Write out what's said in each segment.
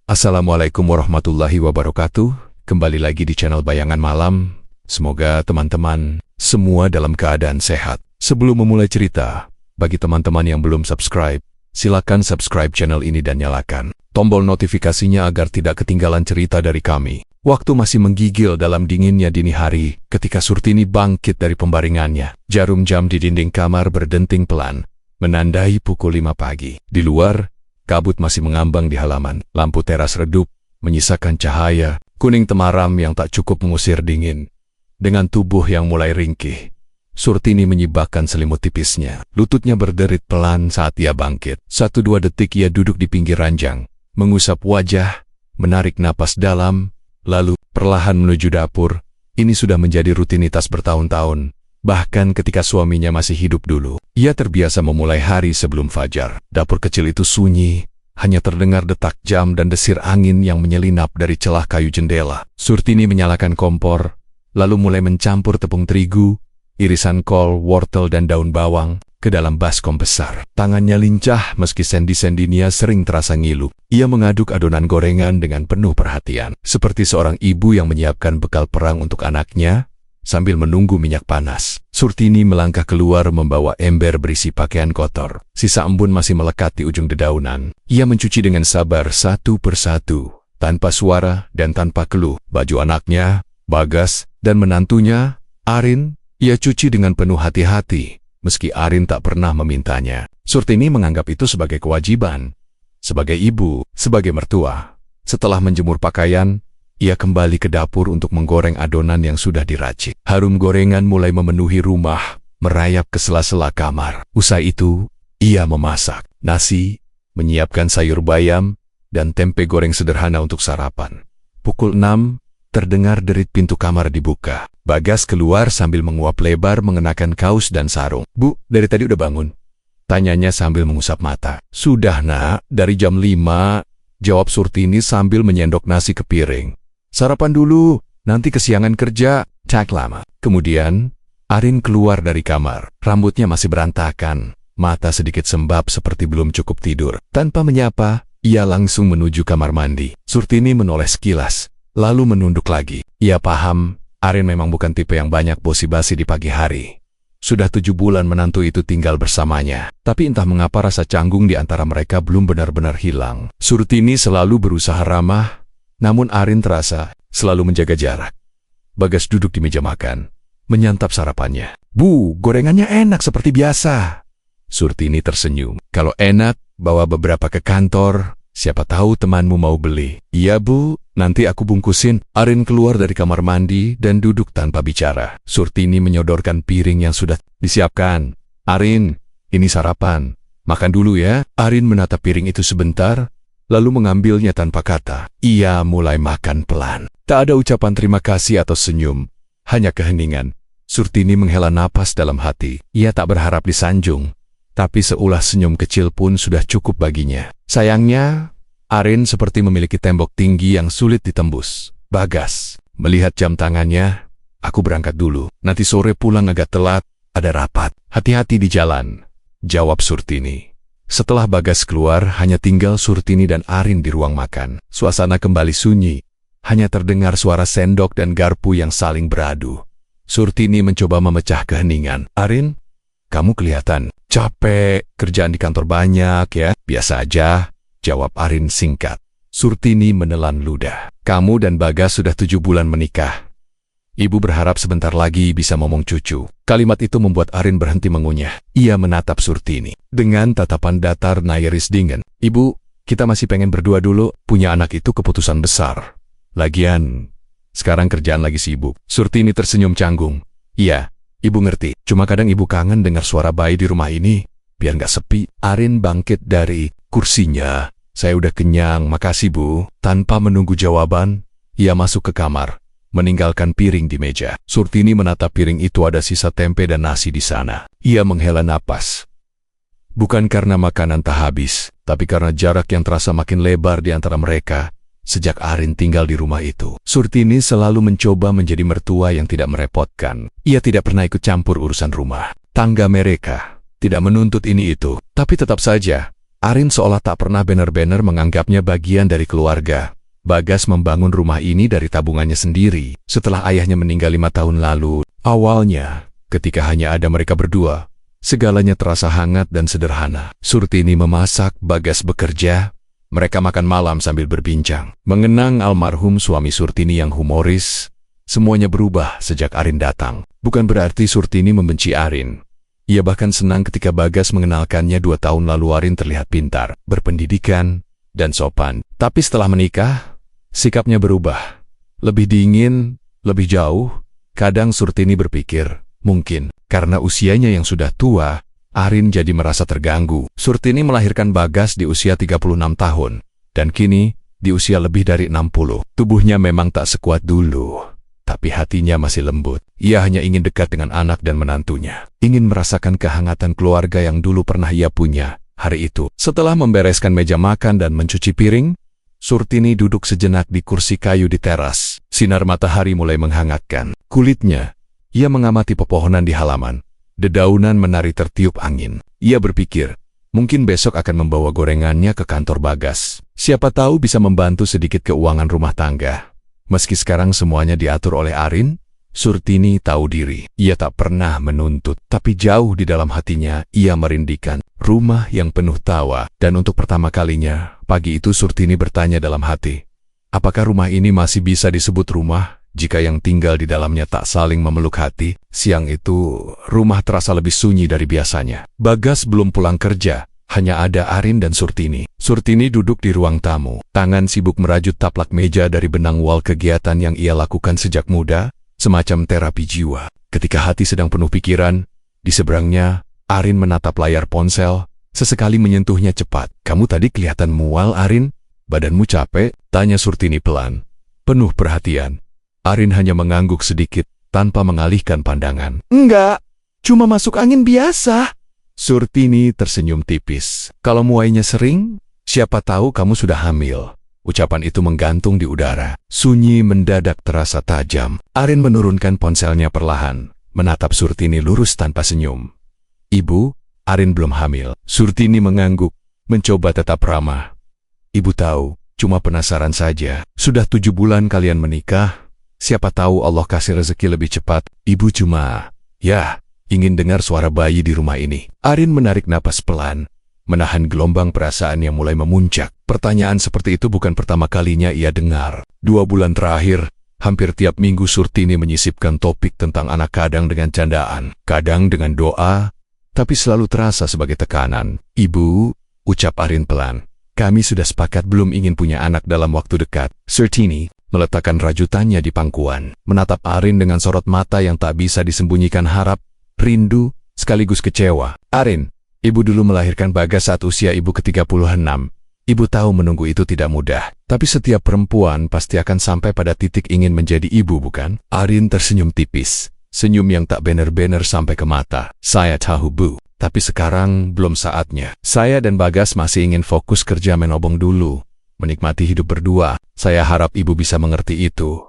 Assalamualaikum warahmatullahi wabarakatuh. Kembali lagi di channel Bayangan Malam. Semoga teman-teman semua dalam keadaan sehat. Sebelum memulai cerita, bagi teman-teman yang belum subscribe, silakan subscribe channel ini dan nyalakan tombol notifikasinya agar tidak ketinggalan cerita dari kami. Waktu masih menggigil dalam dinginnya dini hari ketika Surtini bangkit dari pembaringannya. Jarum jam di dinding kamar berdenting pelan, menandai pukul 5 pagi. Di luar, kabut masih mengambang di halaman. Lampu teras redup, menyisakan cahaya kuning temaram yang tak cukup mengusir dingin. Dengan tubuh yang mulai ringkih, Surtini menyibakkan selimut tipisnya. Lututnya berderit pelan saat ia bangkit. 1-2 detik ia duduk di pinggir ranjang, mengusap wajah, menarik napas dalam, lalu perlahan menuju dapur. Ini sudah menjadi rutinitas bertahun-tahun. Bahkan ketika suaminya masih hidup dulu, ia terbiasa memulai hari sebelum fajar. Dapur kecil itu sunyi, hanya terdengar detak jam dan desir angin yang menyelinap dari celah kayu jendela. Surtini menyalakan kompor, lalu mulai mencampur tepung terigu, irisan kol, wortel dan daun bawang ke dalam baskom besar. Tangannya lincah meski sendi-sendinya sering terasa ngilu. Ia mengaduk adonan gorengan dengan penuh perhatian, seperti seorang ibu yang menyiapkan bekal perang untuk anaknya. Sambil menunggu minyak panas, Surtini melangkah keluar membawa ember berisi pakaian kotor. Sisa embun masih melekat di ujung dedaunan. Ia mencuci dengan sabar satu persatu, tanpa suara dan tanpa keluh. Baju anaknya, Bagas, dan menantunya, Arin, ia cuci dengan penuh hati-hati, meski Arin tak pernah memintanya. Surtini menganggap itu sebagai kewajiban, sebagai ibu, sebagai mertua. Setelah menjemur pakaian, ia kembali ke dapur untuk menggoreng adonan yang sudah diracik. Harum gorengan mulai memenuhi rumah, merayap ke sela-sela kamar. Usai itu, ia memasak nasi, menyiapkan sayur bayam, dan tempe goreng sederhana untuk sarapan. Pukul 6, terdengar derit pintu kamar dibuka. Bagas keluar sambil menguap lebar mengenakan kaos dan sarung. "Bu, dari tadi udah bangun?" tanyanya sambil mengusap mata. "Sudah nak, dari jam 5, jawab Surtini sambil menyendok nasi ke piring. "Sarapan dulu, nanti kesiangan kerja." Cak lama. Kemudian, Arin keluar dari kamar. Rambutnya masih berantakan, mata sedikit sembab seperti belum cukup tidur. Tanpa menyapa, ia langsung menuju kamar mandi. Surtini menoleh sekilas, lalu menunduk lagi. Ia paham, Arin memang bukan tipe yang banyak basa-basi di pagi hari. Sudah 7 bulan menantu itu tinggal bersamanya. Tapi entah mengapa rasa canggung di antara mereka belum benar-benar hilang. Surtini selalu berusaha ramah, namun Arin terasa selalu menjaga jarak. Bagas duduk di meja makan, menyantap sarapannya. "Bu, gorengannya enak seperti biasa." Surtini tersenyum. "Kalau enak, bawa beberapa ke kantor. Siapa tahu temanmu mau beli." "Iya bu, nanti aku bungkusin." Arin keluar dari kamar mandi dan duduk tanpa bicara. Surtini menyodorkan piring yang sudah disiapkan. "Arin, ini sarapan. Makan dulu ya." Arin menatap piring itu sebentar, lalu mengambilnya tanpa kata. Ia mulai makan pelan. Tak ada ucapan terima kasih atau senyum, hanya keheningan. Surtini menghela napas dalam hati. Ia tak berharap disanjung, tapi seulah senyum kecil pun sudah cukup baginya. Sayangnya, Arin seperti memiliki tembok tinggi yang sulit ditembus. "Bagas." Melihat jam tangannya, "Aku berangkat dulu. Nanti sore pulang agak telat, ada rapat." "Hati-hati di jalan," jawab Surtini. Setelah Bagas keluar, hanya tinggal Surtini dan Arin di ruang makan. Suasana kembali sunyi, hanya terdengar suara sendok dan garpu yang saling beradu. Surtini mencoba memecah keheningan. "Arin, kamu kelihatan capek, kerjaan di kantor banyak ya?" "Biasa aja," jawab Arin singkat. Surtini menelan ludah. "Kamu dan Bagas sudah 7 bulan menikah. Ibu berharap sebentar lagi bisa momong cucu." Kalimat itu membuat Arin berhenti mengunyah. Ia menatap Surtini dengan tatapan datar nyaris dingin. "Ibu, kita masih pengen berdua dulu. Punya anak itu keputusan besar. Lagian, sekarang kerjaan lagi sibuk." Surtini tersenyum canggung. "Iya, ibu ngerti. Cuma kadang ibu kangen dengar suara bayi di rumah ini, biar nggak sepi." Arin bangkit dari kursinya. "Saya udah kenyang, makasih bu." Tanpa menunggu jawaban, ia masuk ke kamar, meninggalkan piring di meja. Surtini menatap piring itu, ada sisa tempe dan nasi di sana. Ia menghela napas. Bukan karena makanan tak habis, tapi karena jarak yang terasa makin lebar di antara mereka sejak Arin tinggal di rumah itu. Surtini selalu mencoba menjadi mertua yang tidak merepotkan. Ia tidak pernah ikut campur urusan rumah tangga mereka, tidak menuntut ini itu. Tapi tetap saja, Arin seolah tak pernah benar-benar menganggapnya bagian dari keluarga. Bagas membangun rumah ini dari tabungannya sendiri setelah ayahnya meninggal 5 tahun lalu. Awalnya, ketika hanya ada mereka berdua, segalanya terasa hangat dan sederhana. Surtini memasak, Bagas bekerja, mereka makan malam sambil berbincang. Mengenang almarhum suami Surtini yang humoris, semuanya berubah sejak Arin datang. Bukan berarti Surtini membenci Arin. Ia bahkan senang ketika Bagas mengenalkannya 2 tahun lalu. Arin terlihat pintar, berpendidikan, dan sopan. Tapi setelah menikah, sikapnya berubah. Lebih dingin, lebih jauh. Kadang Surtini berpikir, mungkin karena usianya yang sudah tua, Arin jadi merasa terganggu. Surtini melahirkan Bagas di usia 36 tahun, dan kini di usia lebih dari 60. Tubuhnya memang tak sekuat dulu, tapi hatinya masih lembut. Ia hanya ingin dekat dengan anak dan menantunya. Ingin merasakan kehangatan keluarga yang dulu pernah ia punya. Hari itu, setelah membereskan meja makan dan mencuci piring, Surtini duduk sejenak di kursi kayu di teras. Sinar matahari mulai menghangatkan kulitnya. Ia mengamati pepohonan di halaman. Dedaunan menari tertiup angin. Ia berpikir, mungkin besok akan membawa gorengannya ke kantor Bagas. Siapa tahu bisa membantu sedikit keuangan rumah tangga. Meski sekarang semuanya diatur oleh Arin, Surtini tahu diri. Ia tak pernah menuntut, tapi jauh di dalam hatinya ia merindikan rumah yang penuh tawa. Dan untuk pertama kalinya, pagi itu Surtini bertanya dalam hati, apakah rumah ini masih bisa disebut rumah jika yang tinggal di dalamnya tak saling memeluk hati? Siang itu, rumah terasa lebih sunyi dari biasanya. Bagas belum pulang kerja. Hanya ada Arin dan Surtini. Surtini duduk di ruang tamu. Tangan sibuk merajut taplak meja dari benang wol kegiatan yang ia lakukan sejak muda, semacam terapi jiwa. Ketika hati sedang penuh pikiran, di seberangnya, Arin menatap layar ponsel, sesekali menyentuhnya cepat. Kamu tadi kelihatan mual, Arin? Badanmu capek? Tanya Surtini pelan, penuh perhatian. Arin hanya mengangguk sedikit, tanpa mengalihkan pandangan. Enggak, cuma masuk angin biasa. Surtini tersenyum tipis. Kalau muainya sering, siapa tahu kamu sudah hamil. Ucapan itu menggantung di udara. Sunyi mendadak terasa tajam. Arin menurunkan ponselnya perlahan, menatap Surtini lurus tanpa senyum. Ibu, Arin belum hamil. Surtini mengangguk, mencoba tetap ramah. Ibu tahu, cuma penasaran saja. Sudah 7 bulan kalian menikah. Siapa tahu Allah kasih rezeki lebih cepat. Ibu cuma, ingin dengar suara bayi di rumah ini. Arin menarik napas pelan, menahan gelombang perasaan yang mulai memuncak. Pertanyaan seperti itu bukan pertama kalinya ia dengar. 2 bulan terakhir, hampir tiap minggu Surtini menyisipkan topik tentang anak, kadang dengan candaan, kadang dengan doa, tapi selalu terasa sebagai tekanan. Ibu, ucap Arin pelan, kami sudah sepakat belum ingin punya anak dalam waktu dekat. Surtini meletakkan rajutannya di pangkuan, menatap Arin dengan sorot mata yang tak bisa disembunyikan harap, rindu, sekaligus kecewa. Arin, ibu dulu melahirkan Bagas saat usia ibu ke-36. Ibu tahu menunggu itu tidak mudah, tapi setiap perempuan pasti akan sampai pada titik ingin menjadi ibu, bukan? Arin tersenyum tipis, senyum yang tak benar-benar sampai ke mata. Saya tahu, Bu, tapi sekarang belum saatnya. Saya dan Bagas masih ingin fokus kerja menobong dulu, menikmati hidup berdua. Saya harap ibu bisa mengerti itu.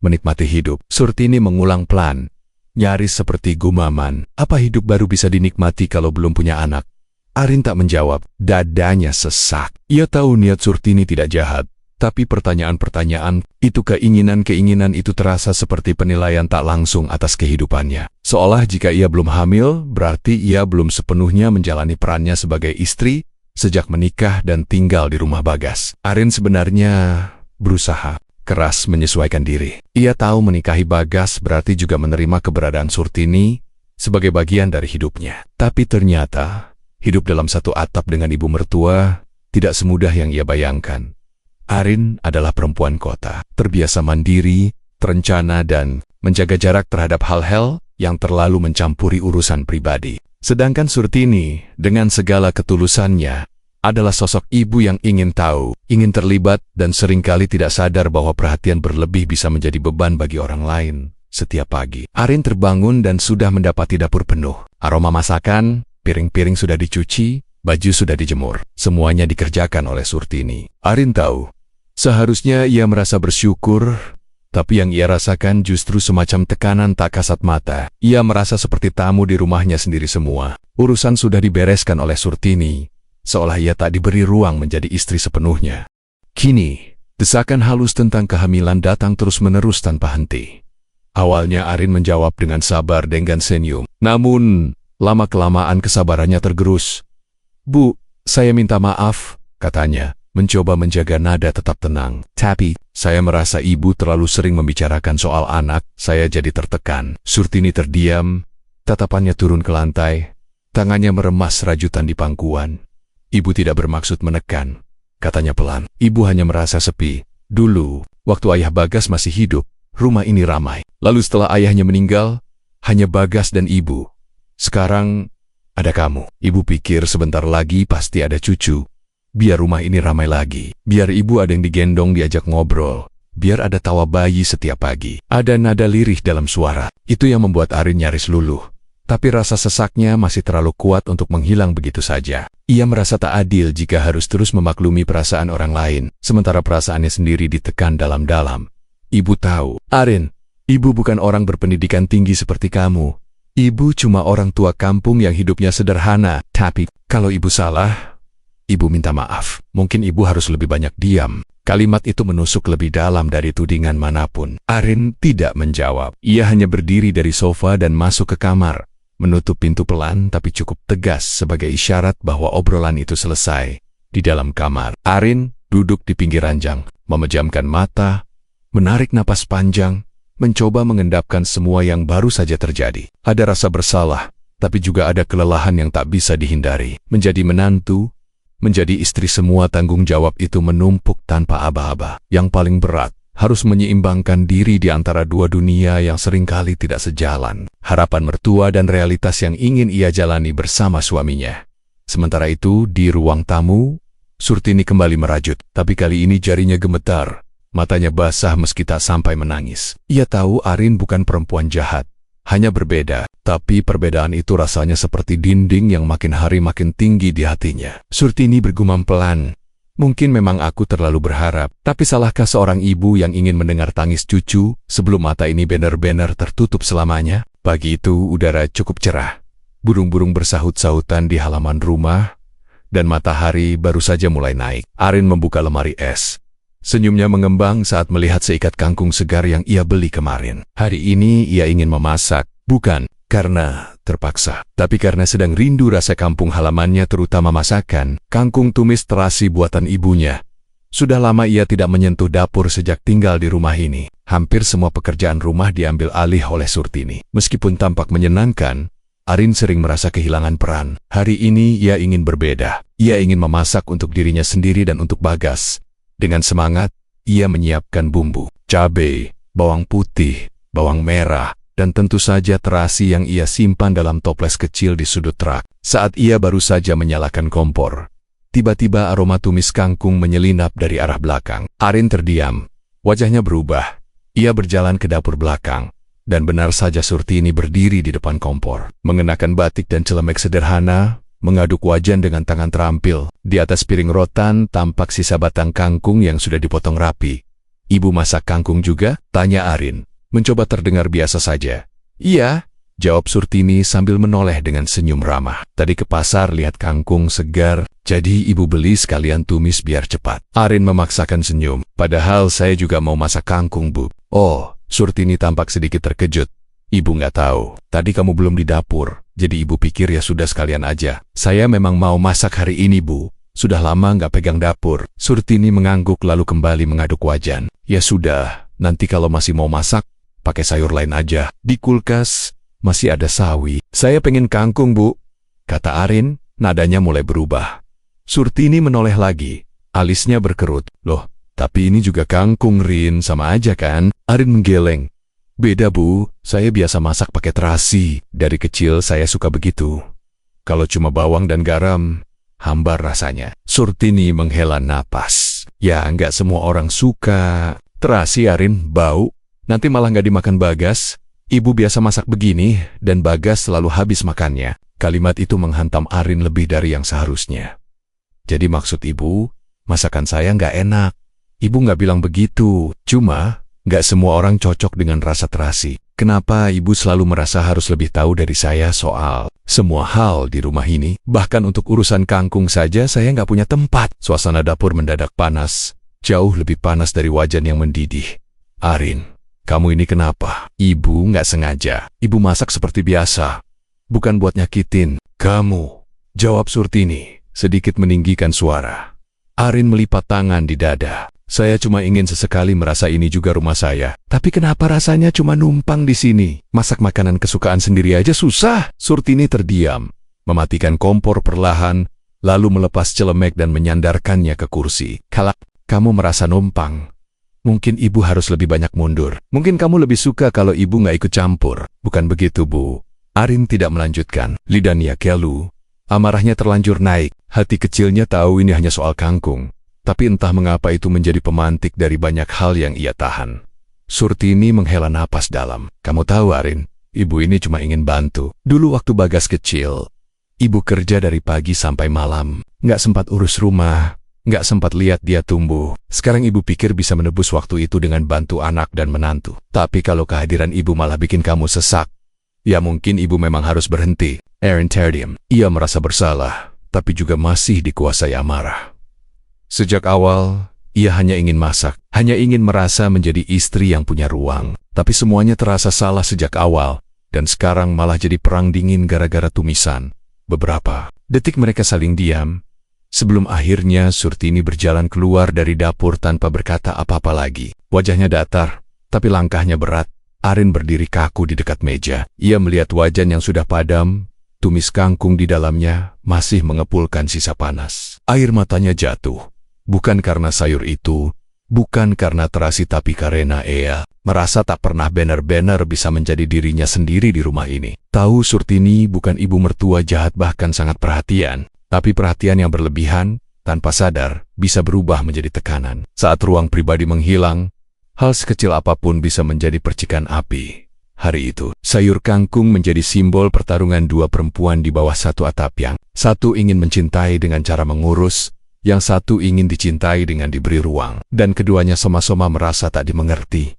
Menikmati hidup. Surtini mengulang pelan, nyaris seperti gumaman. Apa hidup baru bisa dinikmati kalau belum punya anak? Arin tak menjawab, dadanya sesak. Ia tahu niat Surtini tidak jahat, tapi pertanyaan-pertanyaan, itu keinginan-keinginan itu terasa seperti penilaian tak langsung atas kehidupannya. Seolah jika ia belum hamil, berarti ia belum sepenuhnya menjalani perannya sebagai istri sejak menikah dan tinggal di rumah Bagas. Arin sebenarnya berusaha keras menyesuaikan diri. Ia tahu menikahi Bagas berarti juga menerima keberadaan Surtini sebagai bagian dari hidupnya. Tapi ternyata, hidup dalam satu atap dengan ibu mertua tidak semudah yang ia bayangkan. Arin adalah perempuan kota, terbiasa mandiri, terencana, dan menjaga jarak terhadap hal-hal yang terlalu mencampuri urusan pribadi. Sedangkan Surtini, dengan segala ketulusannya, adalah sosok ibu yang ingin tahu, ingin terlibat, dan seringkali tidak sadar bahwa perhatian berlebih bisa menjadi beban bagi orang lain. Setiap pagi, Arin terbangun dan sudah mendapati dapur penuh. Aroma masakan, piring-piring sudah dicuci, baju sudah dijemur. Semuanya dikerjakan oleh Surtini. Arin tahu, seharusnya ia merasa bersyukur, tapi yang ia rasakan justru semacam tekanan tak kasat mata. Ia merasa seperti tamu di rumahnya sendiri semua. Urusan sudah dibereskan oleh Surtini. seolah ia tak diberi ruang menjadi istri sepenuhnya. Kini, desakan halus tentang kehamilan datang terus-menerus tanpa henti. Awalnya Arin menjawab dengan sabar dengan senyum. Namun, lama-kelamaan kesabarannya tergerus. "Bu, saya minta maaf," katanya, mencoba menjaga nada tetap tenang. "Tapi, saya merasa ibu terlalu sering membicarakan soal anak, saya jadi tertekan." Surtini terdiam, tatapannya turun ke lantai, tangannya meremas rajutan di pangkuan. "Ibu tidak bermaksud menekan," katanya pelan. "Ibu hanya merasa sepi. Dulu, waktu ayah Bagas masih hidup, rumah ini ramai. Lalu setelah ayahnya meninggal, hanya Bagas dan ibu. Sekarang, ada kamu. Ibu pikir sebentar lagi pasti ada cucu. Biar rumah ini ramai lagi. Biar ibu ada yang digendong diajak ngobrol. Biar ada tawa bayi setiap pagi." Ada nada lirih dalam suara. Itu yang membuat Arin nyaris luluh. Tapi rasa sesaknya masih terlalu kuat untuk menghilang begitu saja. Ia merasa tak adil jika harus terus memaklumi perasaan orang lain, sementara perasaannya sendiri ditekan dalam-dalam. "Ibu tahu, Arin, ibu bukan orang berpendidikan tinggi seperti kamu. Ibu cuma orang tua kampung yang hidupnya sederhana. Tapi, kalau ibu salah, ibu minta maaf. Mungkin ibu harus lebih banyak diam." Kalimat itu menusuk lebih dalam dari tudingan manapun. Arin tidak menjawab. Ia hanya berdiri dari sofa dan masuk ke kamar, menutup pintu pelan tapi cukup tegas sebagai isyarat bahwa obrolan itu selesai. Di dalam kamar, Arin duduk di pinggir ranjang, memejamkan mata, menarik napas panjang, mencoba mengendapkan semua yang baru saja terjadi. Ada rasa bersalah, tapi juga ada kelelahan yang tak bisa dihindari. Menjadi menantu, menjadi istri, semua tanggung jawab itu menumpuk tanpa aba-aba. Yang paling berat, harus menyeimbangkan diri di antara dua dunia yang seringkali tidak sejalan. Harapan mertua dan realitas yang ingin ia jalani bersama suaminya. Sementara itu, di ruang tamu, Surtini kembali merajut. Tapi kali ini jarinya gemetar. Matanya basah meski tak sampai menangis. Ia tahu Arin bukan perempuan jahat. Hanya berbeda, tapi perbedaan itu rasanya seperti dinding yang makin hari makin tinggi di hatinya. Surtini bergumam pelan, "Mungkin memang aku terlalu berharap, tapi salahkah seorang ibu yang ingin mendengar tangis cucu sebelum mata ini benar-benar tertutup selamanya?" Pagi itu udara cukup cerah. Burung-burung bersahut-sahutan di halaman rumah, dan matahari baru saja mulai naik. Arin membuka lemari es. Senyumnya mengembang saat melihat seikat kangkung segar yang ia beli kemarin. Hari ini ia ingin memasak, bukan karena terpaksa, tapi karena sedang rindu rasa kampung halamannya, terutama masakan kangkung tumis terasi buatan ibunya. Sudah lama ia tidak menyentuh dapur sejak tinggal di rumah ini. Hampir semua pekerjaan rumah diambil alih oleh Surtini. Meskipun tampak menyenangkan, Arin sering merasa kehilangan peran. Hari ini ia ingin berbeda. Ia ingin memasak untuk dirinya sendiri dan untuk Bagas. Dengan semangat, ia menyiapkan bumbu, cabai, bawang putih, bawang merah, dan tentu saja terasi yang ia simpan dalam toples kecil di sudut rak. Saat ia baru saja menyalakan kompor, tiba-tiba aroma tumis kangkung menyelinap dari arah belakang. Arin terdiam, wajahnya berubah. Ia berjalan ke dapur belakang, dan benar saja Surtini berdiri di depan kompor, mengenakan batik dan celemek sederhana, mengaduk wajan dengan tangan terampil. Di atas piring rotan tampak sisa batang kangkung yang sudah dipotong rapi. "Ibu masak kangkung juga?" tanya Arin, mencoba terdengar biasa saja. "Iya," jawab Surtini sambil menoleh dengan senyum ramah. "Tadi ke pasar lihat kangkung segar, jadi ibu beli sekalian tumis biar cepat." Arin memaksakan senyum. "Padahal saya juga mau masak kangkung, Bu." "Oh," Surtini tampak sedikit terkejut. "Ibu nggak tahu, tadi kamu belum di dapur. Jadi ibu pikir ya sudah sekalian aja. Saya memang mau masak hari ini, Bu. Sudah lama nggak pegang dapur." Surtini mengangguk lalu kembali mengaduk wajan. "Ya sudah, nanti kalau masih mau masak, pakai sayur lain aja. Di kulkas masih ada sawi." "Saya pengen kangkung, Bu," kata Arin, nadanya mulai berubah. Surtini menoleh lagi, alisnya berkerut. "Loh, tapi ini juga kangkung, Rin, sama aja kan?" Arin menggeleng. "Beda, Bu, saya biasa masak pakai terasi. Dari kecil saya suka begitu. Kalau cuma bawang dan garam, hambar rasanya." Surtini menghela napas. "Ya, nggak semua orang suka terasi, Arin, bau. Nanti malah nggak dimakan Bagas. Ibu biasa masak begini, dan Bagas selalu habis makannya." Kalimat itu menghantam Arin lebih dari yang seharusnya. "Jadi maksud ibu, masakan saya nggak enak?" "Ibu nggak bilang begitu, cuma nggak semua orang cocok dengan rasa terasi." Kenapa ibu selalu merasa harus lebih tahu dari saya soal semua hal di rumah ini? Bahkan untuk urusan kangkung saja saya nggak punya tempat. Suasana dapur mendadak panas, jauh lebih panas dari wajan yang mendidih. Arin, kamu ini kenapa? Ibu nggak sengaja. Ibu masak seperti biasa. Bukan buat nyakitin kamu, jawab Surtini, sedikit meninggikan suara. Arin melipat tangan di dada. Saya cuma ingin sesekali merasa ini juga rumah saya. Tapi kenapa rasanya cuma numpang di sini? Masak makanan kesukaan sendiri aja susah. Surtini terdiam, mematikan kompor perlahan, lalu melepas celemek dan menyandarkannya ke kursi. Kalau kamu merasa numpang, mungkin ibu harus lebih banyak mundur. Mungkin kamu lebih suka kalau ibu nggak ikut campur. Bukan begitu, Bu. Arin tidak melanjutkan. Lidahnya kelu. Amarahnya terlanjur naik. Hati kecilnya tahu ini hanya soal kangkung. Tapi entah mengapa itu menjadi pemantik dari banyak hal yang ia tahan. Surtini menghela napas dalam. Kamu tahu, Arin, ibu ini cuma ingin bantu. Dulu waktu Bagas kecil, ibu kerja dari pagi sampai malam. Nggak sempat urus rumah, nggak sempat lihat dia tumbuh. Sekarang ibu pikir bisa menebus waktu itu dengan bantu anak dan menantu. Tapi kalau kehadiran ibu malah bikin kamu sesak, ya mungkin ibu memang harus berhenti. Arin terdiam. Ia merasa bersalah, tapi juga masih dikuasai amarah. Sejak awal, ia hanya ingin masak, hanya ingin merasa menjadi istri yang punya ruang. Tapi semuanya terasa salah sejak awal, dan sekarang malah jadi perang dingin gara-gara tumisan. Beberapa detik mereka saling diam, sebelum akhirnya Surtini berjalan keluar dari dapur tanpa berkata apa-apa lagi. Wajahnya datar, tapi langkahnya berat. Arin berdiri kaku di dekat meja. Ia melihat wajan yang sudah padam, tumis kangkung di dalamnya masih mengepulkan sisa panas. Air matanya jatuh. Bukan karena sayur itu, bukan karena terasi, tapi karena ia merasa tak pernah benar-benar bisa menjadi dirinya sendiri di rumah ini. Tahu Surtini bukan ibu mertua jahat, bahkan sangat perhatian. Tapi perhatian yang berlebihan, tanpa sadar, bisa berubah menjadi tekanan. Saat ruang pribadi menghilang, hal sekecil apapun bisa menjadi percikan api. Hari itu, sayur kangkung menjadi simbol pertarungan dua perempuan di bawah satu atap. Yang satu ingin mencintai dengan cara mengurus, yang satu ingin dicintai dengan diberi ruang, dan keduanya sama-sama merasa tak dimengerti.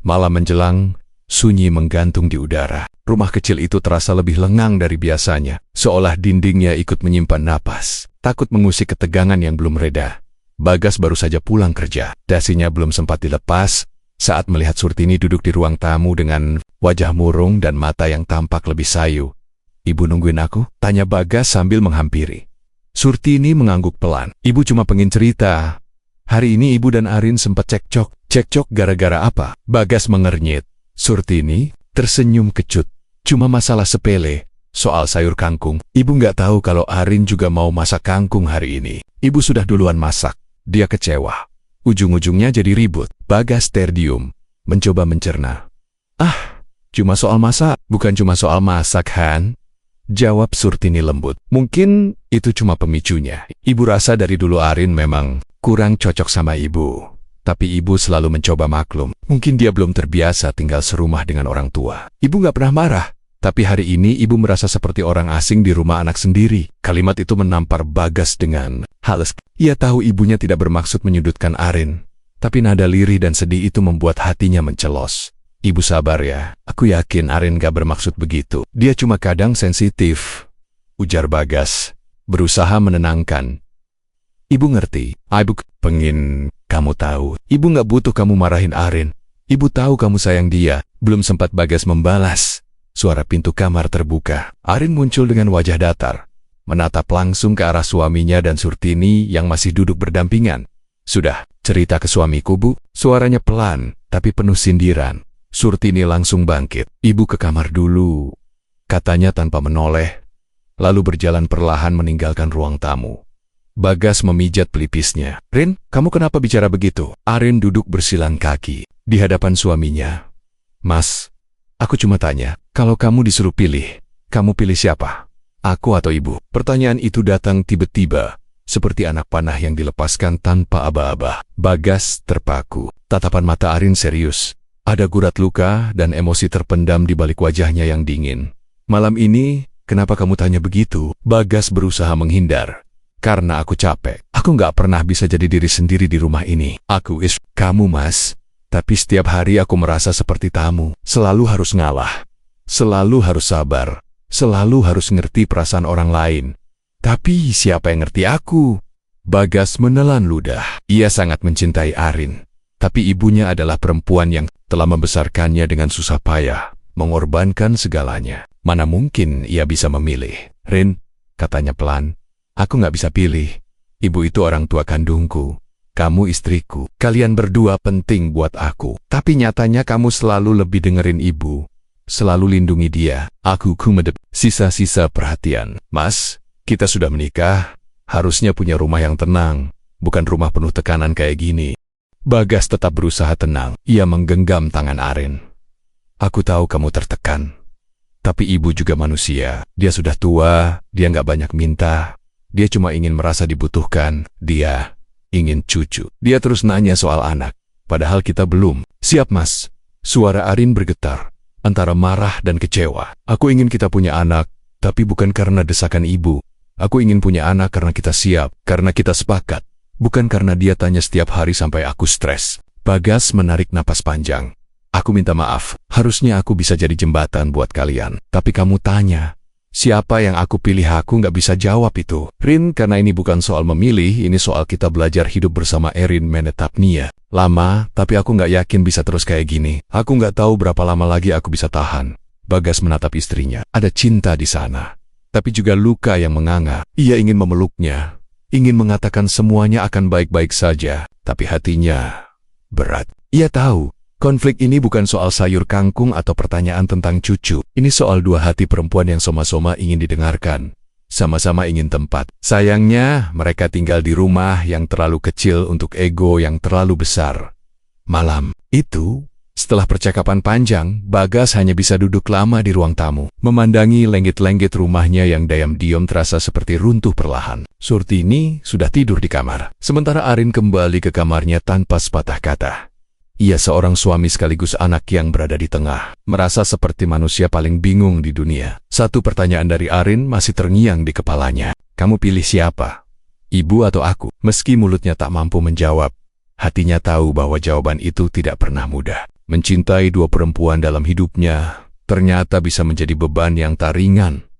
Malam menjelang, sunyi menggantung di udara. Rumah kecil itu terasa lebih lengang dari biasanya, seolah dindingnya ikut menyimpan napas, takut mengusik ketegangan yang belum reda. Bagas baru saja pulang kerja, dasinya belum sempat dilepas saat melihat Surtini duduk di ruang tamu dengan wajah murung dan mata yang tampak lebih sayu. Ibu nungguin aku? Tanya Bagas sambil menghampiri. Surtini mengangguk pelan. Ibu cuma pengen cerita. Hari ini ibu dan Arin sempat cekcok. Cekcok gara-gara apa? Bagas mengernyit. Surtini tersenyum kecut. Cuma masalah sepele, soal sayur kangkung. Ibu nggak tahu kalau Arin juga mau masak kangkung hari ini. Ibu sudah duluan masak. Dia kecewa. Ujung-ujungnya jadi ribut. Bagas terdiam, mencoba mencerna. Cuma soal masak. Bukan cuma soal masak, Han. Jawab Surtini lembut. Mungkin itu cuma pemicunya. Ibu rasa dari dulu Arin memang kurang cocok sama ibu. Tapi ibu selalu mencoba maklum. Mungkin dia belum terbiasa tinggal serumah dengan orang tua. Ibu nggak pernah marah. Tapi hari ini ibu merasa seperti orang asing di rumah anak sendiri. Kalimat itu menampar Bagas dengan halus. Ia tahu ibunya tidak bermaksud menyudutkan Arin. Tapi nada lirih dan sedih itu membuat hatinya mencelos. Ibu sabar ya, aku yakin Arin gak bermaksud begitu. Dia cuma kadang sensitif, ujar Bagas, berusaha menenangkan. Ibu ngerti, ibu pengen kamu tahu. Ibu gak butuh kamu marahin Arin. Ibu tahu kamu sayang dia. Belum sempat Bagas membalas, suara pintu kamar terbuka. Arin muncul dengan wajah datar, menatap langsung ke arah suaminya dan Surtini yang masih duduk berdampingan. Sudah, cerita ke suamiku, Bu. Suaranya pelan, tapi penuh sindiran. Surtini langsung bangkit. Ibu ke kamar dulu, katanya tanpa menoleh, lalu berjalan perlahan meninggalkan ruang tamu. Bagas memijat pelipisnya. Rin, kamu kenapa bicara begitu? Arin duduk bersilang kaki di hadapan suaminya. Mas, aku cuma tanya, kalau kamu disuruh pilih, kamu pilih siapa? Aku atau ibu? Pertanyaan itu datang tiba-tiba, seperti anak panah yang dilepaskan tanpa aba-aba. Bagas terpaku. Tatapan mata Arin serius. Ada gurat luka dan emosi terpendam di balik wajahnya yang dingin. Malam ini, kenapa kamu tanya begitu? Bagas berusaha menghindar. Karena aku capek. Aku nggak pernah bisa jadi diri sendiri di rumah ini. Kamu, Mas. Tapi setiap hari aku merasa seperti tamu, selalu harus ngalah, selalu harus sabar, selalu harus ngerti perasaan orang lain. Tapi siapa yang ngerti aku? Bagas menelan ludah. Ia sangat mencintai Arin. Tapi ibunya adalah perempuan yang telah membesarkannya dengan susah payah, mengorbankan segalanya. Mana mungkin ia bisa memilih? Rin, katanya pelan, aku nggak bisa pilih. Ibu itu orang tua kandungku. Kamu istriku. Kalian berdua penting buat aku. Tapi nyatanya kamu selalu lebih dengerin ibu. Selalu lindungi dia. Aku kumedep sisa-sisa perhatian. Mas, kita sudah menikah. Harusnya punya rumah yang tenang. Bukan rumah penuh tekanan kayak gini. Bagas tetap berusaha tenang. Ia menggenggam tangan Arin. Aku tahu kamu tertekan. Tapi ibu juga manusia. Dia sudah tua. Dia nggak banyak minta. Dia cuma ingin merasa dibutuhkan. Dia ingin cucu. Dia terus nanya soal anak. Padahal kita belum. Siap, Mas. Suara Arin bergetar. Antara marah dan kecewa. Aku ingin kita punya anak. Tapi bukan karena desakan ibu. Aku ingin punya anak karena kita siap. Karena kita sepakat. Bukan karena dia tanya setiap hari sampai aku stres. Bagas menarik napas panjang. Aku minta maaf. Harusnya aku bisa jadi jembatan buat kalian. Tapi kamu tanya. Siapa yang aku pilih? Aku nggak bisa jawab itu. Rin, karena ini bukan soal memilih, ini soal kita belajar hidup bersama. Erin menetap Nia. Lama, tapi aku nggak yakin bisa terus kayak gini. Aku nggak tahu berapa lama lagi aku bisa tahan. Bagas menatap istrinya. Ada cinta di sana. Tapi juga luka yang menganga. Ia ingin memeluknya. Ingin mengatakan semuanya akan baik-baik saja. Tapi hatinya berat. Ia tahu. Konflik ini bukan soal sayur kangkung atau pertanyaan tentang cucu. Ini soal dua hati perempuan yang sama-sama ingin didengarkan. Sama-sama ingin tempat. Sayangnya, mereka tinggal di rumah yang terlalu kecil untuk ego yang terlalu besar. Malam itu, setelah percakapan panjang, Bagas hanya bisa duduk lama di ruang tamu. Memandangi lenggit-lenggit rumahnya yang diam-diam terasa seperti runtuh perlahan. Surtini sudah tidur di kamar. Sementara Arin kembali ke kamarnya tanpa sepatah kata. Ia seorang suami sekaligus anak yang berada di tengah, merasa seperti manusia paling bingung di dunia. Satu pertanyaan dari Arin masih terngiang di kepalanya. Kamu pilih siapa? Ibu atau aku? Meski mulutnya tak mampu menjawab, hatinya tahu bahwa jawaban itu tidak pernah mudah. Mencintai dua perempuan dalam hidupnya ternyata bisa menjadi beban yang tak ringan.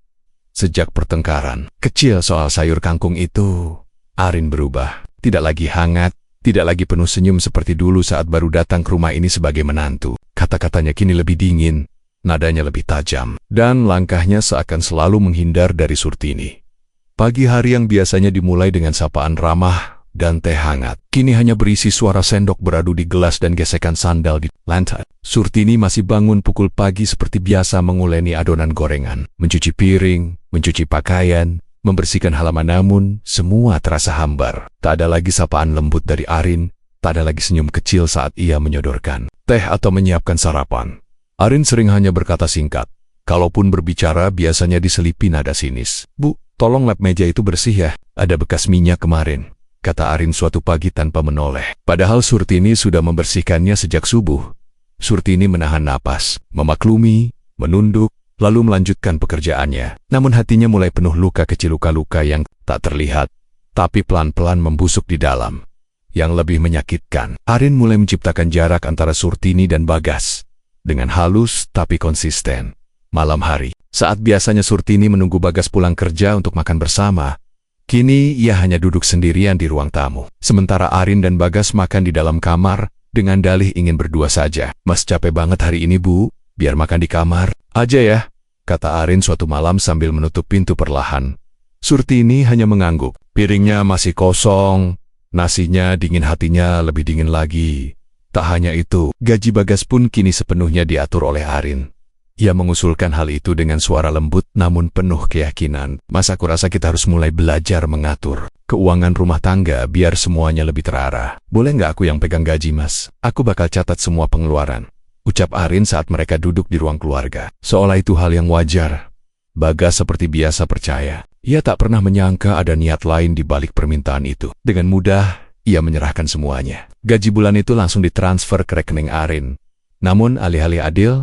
Sejak pertengkaran kecil soal sayur kangkung itu, Arin berubah. Tidak lagi hangat. Tidak lagi penuh senyum seperti dulu saat baru datang ke rumah ini sebagai menantu. Kata-katanya kini lebih dingin, nadanya lebih tajam, dan langkahnya seakan selalu menghindar dari Surtini. Pagi hari yang biasanya dimulai dengan sapaan ramah dan teh hangat, kini hanya berisi suara sendok beradu di gelas dan gesekan sandal di lantai. Surtini masih bangun pukul pagi seperti biasa menguleni adonan gorengan, mencuci piring, mencuci pakaian, membersihkan halaman, namun semua terasa hambar. Tak ada lagi sapaan lembut dari Arin, tak ada lagi senyum kecil saat ia menyodorkan teh atau menyiapkan sarapan. Arin sering hanya berkata singkat. Kalaupun berbicara biasanya diselipi nada sinis. Bu, tolong lap meja itu bersih ya, ada bekas minyak kemarin, kata Arin suatu pagi tanpa menoleh. Padahal Surtini sudah membersihkannya sejak subuh. Surtini menahan napas, memaklumi, menunduk, lalu melanjutkan pekerjaannya. Namun hatinya mulai penuh luka kecil, luka-luka yang tak terlihat, tapi pelan-pelan membusuk di dalam. Yang lebih menyakitkan, Arin mulai menciptakan jarak antara Surtini dan Bagas. Dengan halus tapi konsisten. Malam hari, saat biasanya Surtini menunggu Bagas pulang kerja untuk makan bersama, kini ia hanya duduk sendirian di ruang tamu. Sementara Arin dan Bagas makan di dalam kamar, dengan dalih ingin berdua saja. Mas capek banget hari ini, Bu. Biar makan di kamar aja ya, kata Arin suatu malam sambil menutup pintu perlahan. Surtini hanya mengangguk. Piringnya masih kosong, nasinya dingin, hatinya lebih dingin lagi. Tak hanya itu, gaji Bagas pun kini sepenuhnya diatur oleh Arin. Ia mengusulkan hal itu dengan suara lembut namun penuh keyakinan. Mas, aku rasa kita harus mulai belajar mengatur keuangan rumah tangga biar semuanya lebih terarah. Boleh nggak aku yang pegang gaji, Mas? Aku bakal catat semua pengeluaran, ucap Arin saat mereka duduk di ruang keluarga. Seolah itu hal yang wajar. Bagas seperti biasa percaya. Ia tak pernah menyangka ada niat lain di balik permintaan itu. Dengan mudah, ia menyerahkan semuanya. Gaji bulan itu langsung ditransfer ke rekening Arin. Namun alih-alih adil,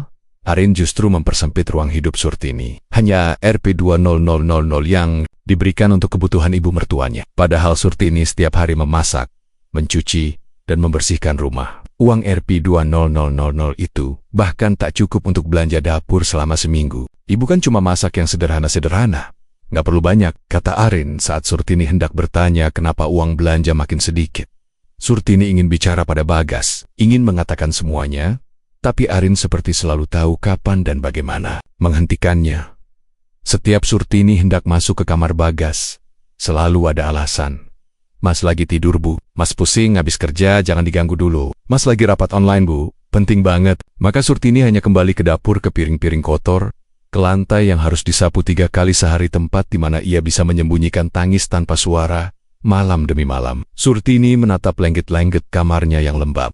Arin justru mempersempit ruang hidup Surtini. Hanya Rp20.000 yang diberikan untuk kebutuhan ibu mertuanya. Padahal Surtini setiap hari memasak, mencuci, dan membersihkan rumah. Uang Rp20.000 itu bahkan tak cukup untuk belanja dapur selama seminggu. Ibu kan cuma masak yang sederhana-sederhana. Nggak perlu banyak, kata Arin saat Surtini hendak bertanya kenapa uang belanja makin sedikit. Surtini ingin bicara pada Bagas, ingin mengatakan semuanya, tapi Arin seperti selalu tahu kapan dan bagaimana menghentikannya. Setiap Surtini hendak masuk ke kamar Bagas, selalu ada alasan. Mas lagi tidur, Bu. Mas pusing habis kerja, jangan diganggu dulu. Mas lagi rapat online, Bu. Penting banget. Maka Surtini hanya kembali ke dapur ke piring-piring kotor, ke lantai yang harus disapu 3 kali sehari, tempat di mana ia bisa menyembunyikan tangis tanpa suara, malam demi malam. Surtini menatap lenggit-lenggit kamarnya yang lembab.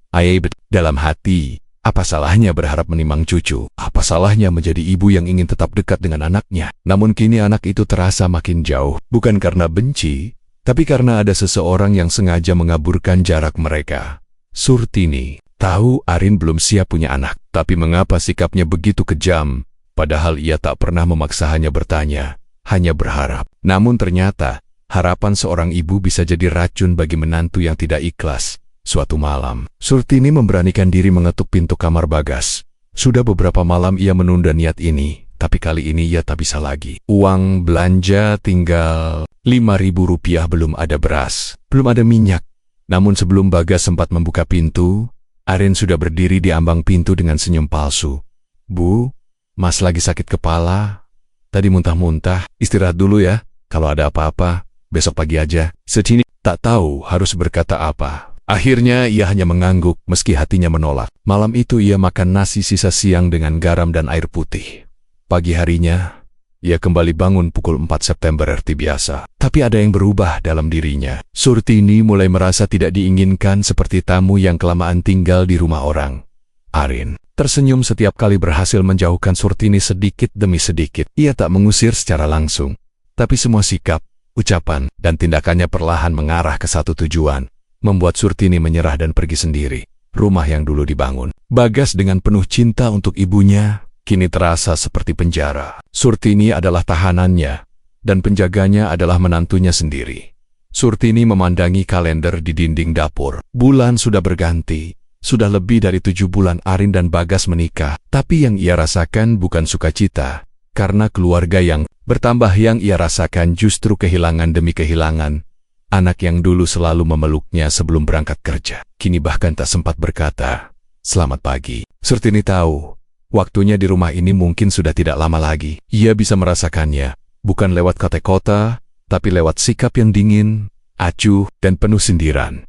Dalam hati, apa salahnya berharap menimang cucu? Apa salahnya menjadi ibu yang ingin tetap dekat dengan anaknya? Namun kini anak itu terasa makin jauh, bukan karena benci, tapi karena ada seseorang yang sengaja mengaburkan jarak mereka. Surtini tahu Arin belum siap punya anak, tapi mengapa sikapnya begitu kejam? Padahal ia tak pernah memaksa, hanya bertanya, hanya berharap. Namun ternyata, harapan seorang ibu bisa jadi racun bagi menantu yang tidak ikhlas. Suatu malam, Surtini memberanikan diri mengetuk pintu kamar Bagas. Sudah beberapa malam ia menunda niat ini, tapi kali ini ia tak bisa lagi. Uang belanja tinggal Rp5.000, belum ada beras, belum ada minyak. Namun sebelum Bagas sempat membuka pintu, Arin sudah berdiri di ambang pintu dengan senyum palsu. Bu, Mas lagi sakit kepala, tadi muntah-muntah, istirahat dulu ya, kalau ada apa-apa, besok pagi aja. Surtini tak tahu harus berkata apa. Akhirnya ia hanya mengangguk meski hatinya menolak. Malam itu ia makan nasi sisa siang dengan garam dan air putih. Pagi harinya, ia kembali bangun pukul 4 September seperti biasa. Tapi ada yang berubah dalam dirinya. Surtini mulai merasa tidak diinginkan seperti tamu yang kelamaan tinggal di rumah orang. Arin tersenyum setiap kali berhasil menjauhkan Surtini sedikit demi sedikit. Ia tak mengusir secara langsung, tapi semua sikap, ucapan, dan tindakannya perlahan mengarah ke satu tujuan, membuat Surtini menyerah dan pergi sendiri. Rumah yang dulu dibangun Bagas dengan penuh cinta untuk ibunya, kini terasa seperti penjara. Surtini adalah tahanannya, dan penjaganya adalah menantunya sendiri. Surtini memandangi kalender di dinding dapur. Bulan sudah berganti. Sudah lebih dari 7 bulan Arin dan Bagas menikah, tapi yang ia rasakan bukan sukacita, karena keluarga yang bertambah. Yang ia rasakan justru kehilangan demi kehilangan. Anak yang dulu selalu memeluknya sebelum berangkat kerja, kini bahkan tak sempat berkata, "Selamat pagi." Surtini tahu, waktunya di rumah ini mungkin sudah tidak lama lagi. Ia bisa merasakannya, bukan lewat kata-kata, tapi lewat sikap yang dingin, acuh, dan penuh sindiran.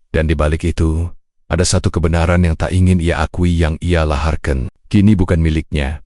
Dan di balik itu, ada satu kebenaran yang tak ingin ia akui, yang ia laharkan, kini bukan miliknya.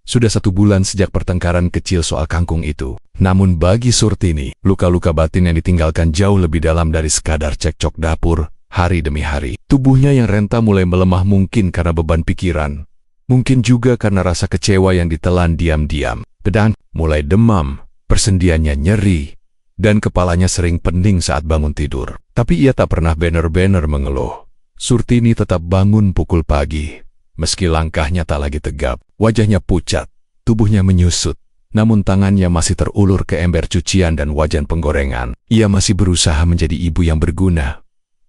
Sudah 1 bulan sejak pertengkaran kecil soal kangkung itu. Namun bagi Surtini, luka-luka batin yang ditinggalkan jauh lebih dalam dari sekadar cekcok dapur, hari demi hari. Tubuhnya yang renta mulai melemah, mungkin karena beban pikiran. Mungkin juga karena rasa kecewa yang ditelan diam-diam. Dan mulai demam, persendiannya nyeri, dan kepalanya sering pening saat bangun tidur. Tapi ia tak pernah bener-bener mengeluh. Surtini tetap bangun pukul pagi, meski langkahnya tak lagi tegap, wajahnya pucat, tubuhnya menyusut, namun tangannya masih terulur ke ember cucian dan wajan penggorengan. Ia masih berusaha menjadi ibu yang berguna,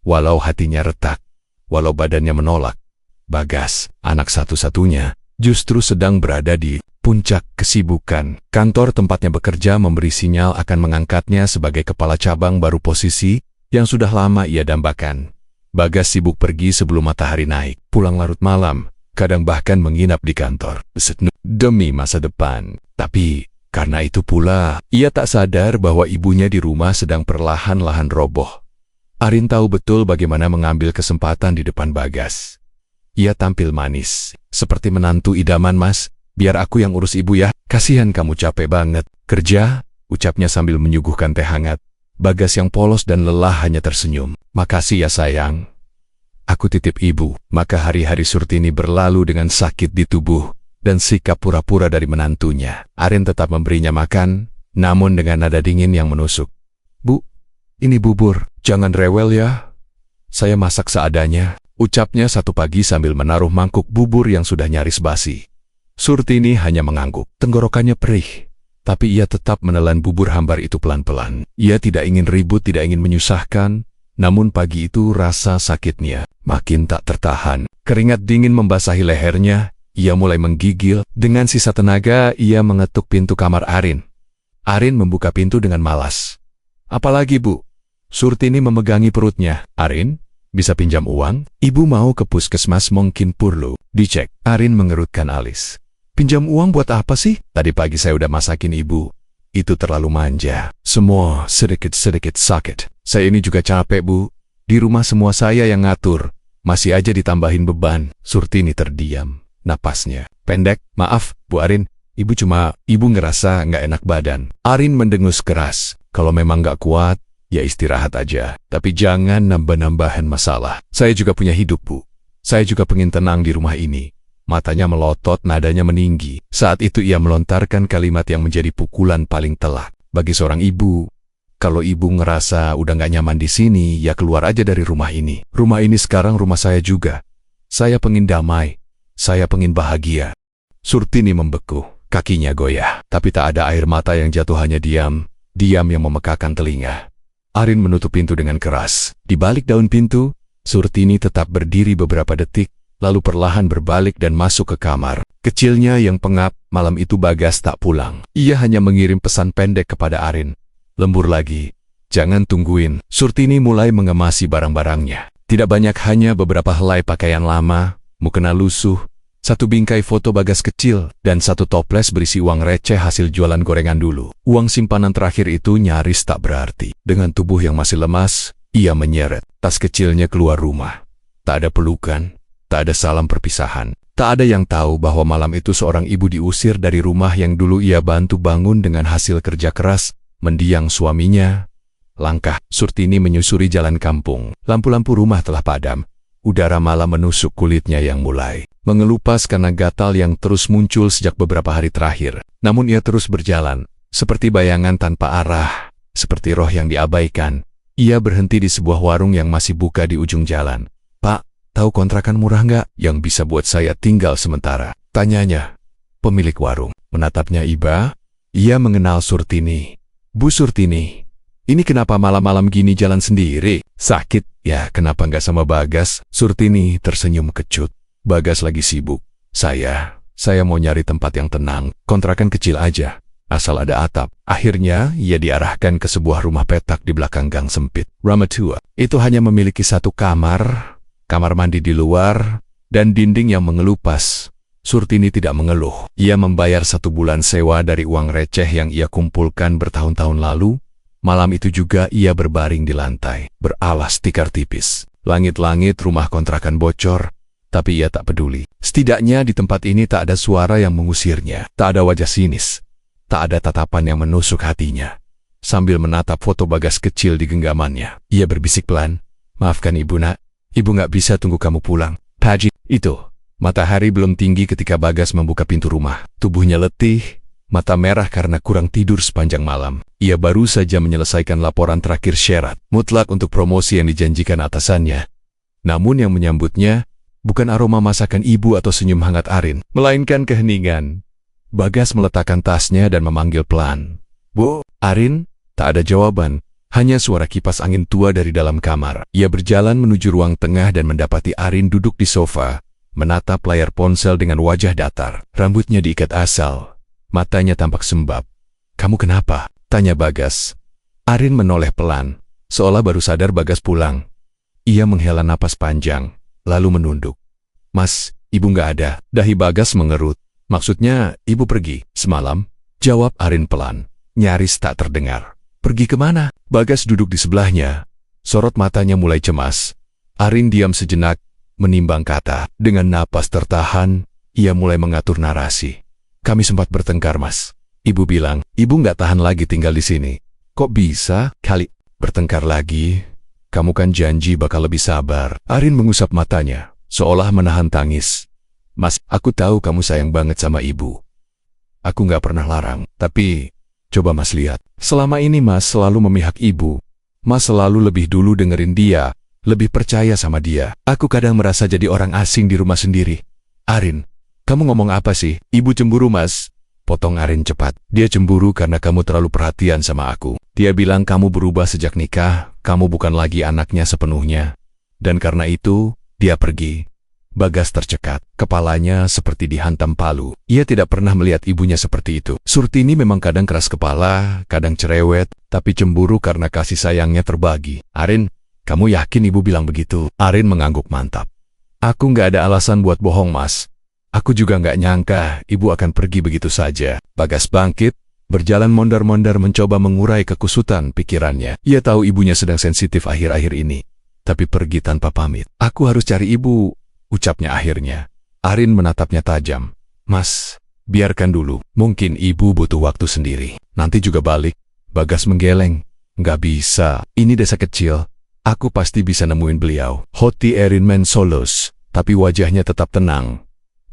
walau hatinya retak, walau badannya menolak. Bagas, anak satu-satunya, justru sedang berada di puncak kesibukan. Kantor tempatnya bekerja memberi sinyal akan mengangkatnya sebagai kepala cabang baru, posisi yang sudah lama ia dambakan. Bagas sibuk pergi sebelum matahari naik, pulang larut malam, kadang bahkan menginap di kantor, demi masa depan. Tapi, karena itu pula, ia tak sadar bahwa ibunya di rumah sedang perlahan-lahan roboh. Arin tahu betul bagaimana mengambil kesempatan di depan Bagas. Ia tampil manis, seperti menantu idaman. "Mas, biar aku yang urus ibu ya, kasihan kamu capek banget kerja," ucapnya sambil menyuguhkan teh hangat. Bagas yang polos dan lelah hanya tersenyum. "Makasih ya sayang, aku titip ibu." Maka hari-hari Surtini berlalu dengan sakit di tubuh dan sikap pura-pura dari menantunya. Arin tetap memberinya makan, namun dengan nada dingin yang menusuk. "Bu, ini bubur, jangan rewel ya. Saya masak seadanya," ucapnya satu pagi sambil menaruh mangkuk bubur yang sudah nyaris basi. Surtini hanya mengangguk, tenggorokannya perih. Tapi ia tetap menelan bubur hambar itu pelan-pelan. Ia tidak ingin ribut, tidak ingin menyusahkan, Namun pagi itu rasa sakitnya makin tak tertahan. Keringat dingin membasahi lehernya, ia mulai menggigil. Dengan sisa tenaga, ia mengetuk pintu kamar Arin. Arin membuka pintu dengan malas. "Apalagi, Bu?" Surtini memegangi perutnya. "Arin, bisa pinjam uang? Ibu mau ke puskesmas, mungkin perlu dicek." Arin mengerutkan alis. "Pinjam uang buat apa sih? Tadi pagi saya udah masakin ibu. Itu terlalu manja. Semua sedikit-sedikit sakit. Saya ini juga capek, Bu. Di rumah semua saya yang ngatur. Masih aja ditambahin beban." Surtini terdiam. Napasnya pendek. "Maaf, Bu Arin. Ibu ngerasa nggak enak badan." Arin mendengus keras. "Kalau memang nggak kuat, ya istirahat aja. Tapi jangan nambah-nambahan masalah. Saya juga punya hidup, Bu. Saya juga pengen tenang di rumah ini." Matanya melotot, nadanya meninggi. Saat itu ia melontarkan kalimat yang menjadi pukulan paling telak. Bagi seorang ibu, kalau ibu ngerasa udah nggak nyaman di sini, ya keluar aja dari rumah ini. Rumah ini sekarang rumah saya juga. Saya pengen damai. Saya pengen bahagia. Surtini membeku. Kakinya goyah. Tapi tak ada air mata yang jatuh, hanya diam. Diam yang memekakan telinga. Arin menutup pintu dengan keras. Di balik daun pintu, Surtini tetap berdiri beberapa detik, lalu perlahan berbalik dan masuk ke kamar. Kecilnya yang pengap, malam itu Bagas tak pulang. Ia hanya mengirim pesan pendek kepada Arin. "Lembur lagi. Jangan tungguin." Surtini mulai mengemasi barang-barangnya. Tidak banyak, hanya beberapa helai pakaian lama, mukena lusuh, satu bingkai foto Bagas kecil, dan satu toples berisi uang receh hasil jualan gorengan dulu. Uang simpanan terakhir itu nyaris tak berarti. Dengan tubuh yang masih lemas, ia menyeret tas kecilnya keluar rumah. Tak ada pelukan. Tak ada salam perpisahan. Tak ada yang tahu bahwa malam itu seorang ibu diusir dari rumah yang dulu ia bantu bangun dengan hasil kerja keras, mendiang suaminya. Langkah Surtini menyusuri jalan kampung. Lampu-lampu rumah telah padam. Udara malam menusuk kulitnya yang mulai mengelupas karena gatal yang terus muncul sejak beberapa hari terakhir. Namun ia terus berjalan, seperti bayangan tanpa arah, seperti roh yang diabaikan. Ia berhenti di sebuah warung yang masih buka di ujung jalan. "Pak, tahu kontrakan murah nggak yang bisa buat saya tinggal sementara?" tanyanya. Pemilik warung menatapnya iba. Ia mengenal Surtini. "Bu Surtini, ini kenapa malam-malam gini jalan sendiri? Sakit? Ya, kenapa nggak sama Bagas?" Surtini tersenyum kecut. "Bagas lagi sibuk. Saya mau nyari tempat yang tenang, kontrakan kecil aja, asal ada atap." Akhirnya, ia diarahkan ke sebuah rumah petak di belakang gang sempit. Ramatua itu hanya memiliki satu kamar mandi di luar, dan dinding yang mengelupas. Surtini tidak mengeluh. Ia membayar 1 bulan sewa dari uang receh yang ia kumpulkan bertahun-tahun lalu. Malam itu juga ia berbaring di lantai, beralas tikar tipis. Langit-langit rumah kontrakan bocor, tapi ia tak peduli. Setidaknya di tempat ini tak ada suara yang mengusirnya. Tak ada wajah sinis. Tak ada tatapan yang menusuk hatinya. Sambil menatap foto Bagas kecil di genggamannya, ia berbisik pelan, "Maafkan ibu, nak. Ibu nggak bisa tunggu kamu pulang." "Paji." Itu. Matahari belum tinggi ketika Bagas membuka pintu rumah. Tubuhnya letih, mata merah karena kurang tidur sepanjang malam. Ia baru saja menyelesaikan laporan terakhir syarat mutlak untuk promosi yang dijanjikan atasannya. Namun yang menyambutnya bukan aroma masakan ibu atau senyum hangat Arin, melainkan keheningan. Bagas meletakkan tasnya dan memanggil pelan. "Bu, Arin?" Tak ada jawaban, hanya suara kipas angin tua dari dalam kamar. Ia berjalan menuju ruang tengah dan mendapati Arin duduk di sofa, menatap layar ponsel dengan wajah datar. Rambutnya diikat asal, matanya tampak sembab. "Kamu kenapa?" tanya Bagas. Arin menoleh pelan, seolah baru sadar Bagas pulang. Ia menghela napas panjang, lalu menunduk. "Mas, ibu nggak ada." Dahi Bagas mengerut. "Maksudnya, ibu pergi semalam?" jawab Arin pelan, nyaris tak terdengar. "Pergi kemana?" Bagas duduk di sebelahnya. Sorot matanya mulai cemas. Arin diam sejenak, menimbang kata. Dengan napas tertahan, ia mulai mengatur narasi. "Kami sempat bertengkar, Mas. Ibu bilang, ibu nggak tahan lagi tinggal di sini." "Kok bisa? Kali bertengkar lagi? Kamu kan janji bakal lebih sabar." Arin mengusap matanya, seolah menahan tangis. "Mas, aku tahu kamu sayang banget sama ibu. Aku nggak pernah larang. Tapi, coba Mas lihat. Selama ini Mas selalu memihak ibu. Mas selalu lebih dulu dengerin dia, lebih percaya sama dia. Aku kadang merasa jadi orang asing di rumah sendiri." "Arin, kamu ngomong apa sih?" "Ibu cemburu, Mas. Potong Arin cepat. Dia cemburu karena kamu terlalu perhatian sama aku. Dia bilang kamu berubah sejak nikah, kamu bukan lagi anaknya sepenuhnya. Dan karena itu, dia pergi. Bagas tercekat. Kepalanya seperti dihantam palu. Ia tidak pernah melihat ibunya seperti itu. Surtini memang kadang keras kepala, kadang cerewet, tapi cemburu karena kasih sayangnya terbagi. Arin, kamu yakin ibu bilang begitu? Arin mengangguk mantap. Aku nggak ada alasan buat bohong, Mas. Aku juga nggak nyangka ibu akan pergi begitu saja. Bagas bangkit, berjalan mondar-mondar mencoba mengurai kekusutan pikirannya. Ia tahu ibunya sedang sensitif akhir-akhir ini, tapi pergi tanpa pamit. Aku harus cari ibu, ucapnya akhirnya. Arin menatapnya tajam. Mas, biarkan dulu. Mungkin ibu butuh waktu sendiri. Nanti juga balik. Bagas menggeleng. Nggak bisa. Ini desa kecil. Aku pasti bisa nemuin beliau. Hoti Erin mensolus, tapi wajahnya tetap tenang.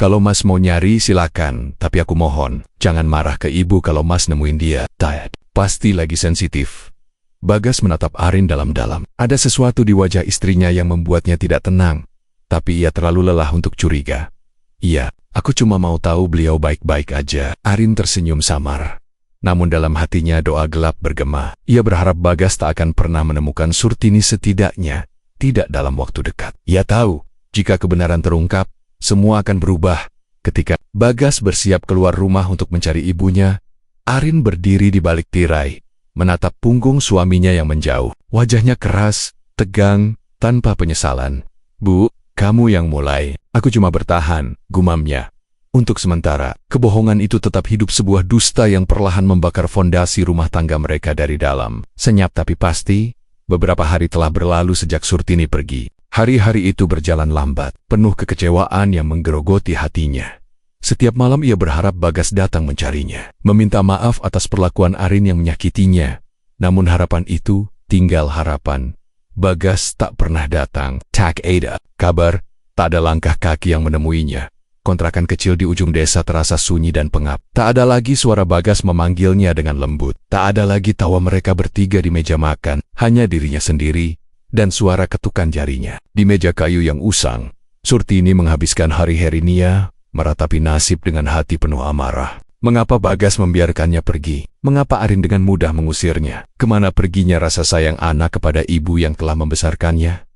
Kalau Mas mau nyari silakan, tapi aku mohon, jangan marah ke ibu kalau Mas nemuin dia. Tired. Pasti lagi sensitif. Bagas menatap Arin dalam-dalam. Ada sesuatu di wajah istrinya yang membuatnya tidak tenang, tapi ia terlalu lelah untuk curiga. Iya, aku cuma mau tahu beliau baik-baik aja. Arin tersenyum samar. Namun dalam hatinya doa gelap bergema. Ia berharap Bagas tak akan pernah menemukan Surtini, setidaknya tidak dalam waktu dekat. Ia tahu, jika kebenaran terungkap, semua akan berubah. Ketika Bagas bersiap keluar rumah untuk mencari ibunya, Arin berdiri di balik tirai, menatap punggung suaminya yang menjauh. Wajahnya keras, tegang, tanpa penyesalan. Bu, kamu yang mulai. Aku cuma bertahan, gumamnya. Untuk sementara, kebohongan itu tetap hidup, sebuah dusta yang perlahan membakar fondasi rumah tangga mereka dari dalam. Senyap tapi pasti, beberapa hari telah berlalu sejak Surtini pergi. Hari-hari itu berjalan lambat, penuh kekecewaan yang menggerogoti hatinya. Setiap malam ia berharap Bagas datang mencarinya, meminta maaf atas perlakuan Arin yang menyakitinya. Namun harapan itu tinggal harapan. Bagas tak pernah datang. Tak ada kabar, tak ada langkah kaki yang menemuinya. Kontrakan kecil di ujung desa terasa sunyi dan pengap. Tak ada lagi suara Bagas memanggilnya dengan lembut. Tak ada lagi tawa mereka bertiga di meja makan, hanya dirinya sendiri dan suara ketukan jarinya. Di meja kayu yang usang, Surtini menghabiskan hari-harinya meratapi nasib dengan hati penuh amarah. Mengapa Bagas membiarkannya pergi? Mengapa Arin dengan mudah mengusirnya? Kemana perginya rasa sayang anak kepada ibu yang telah membesarkannya?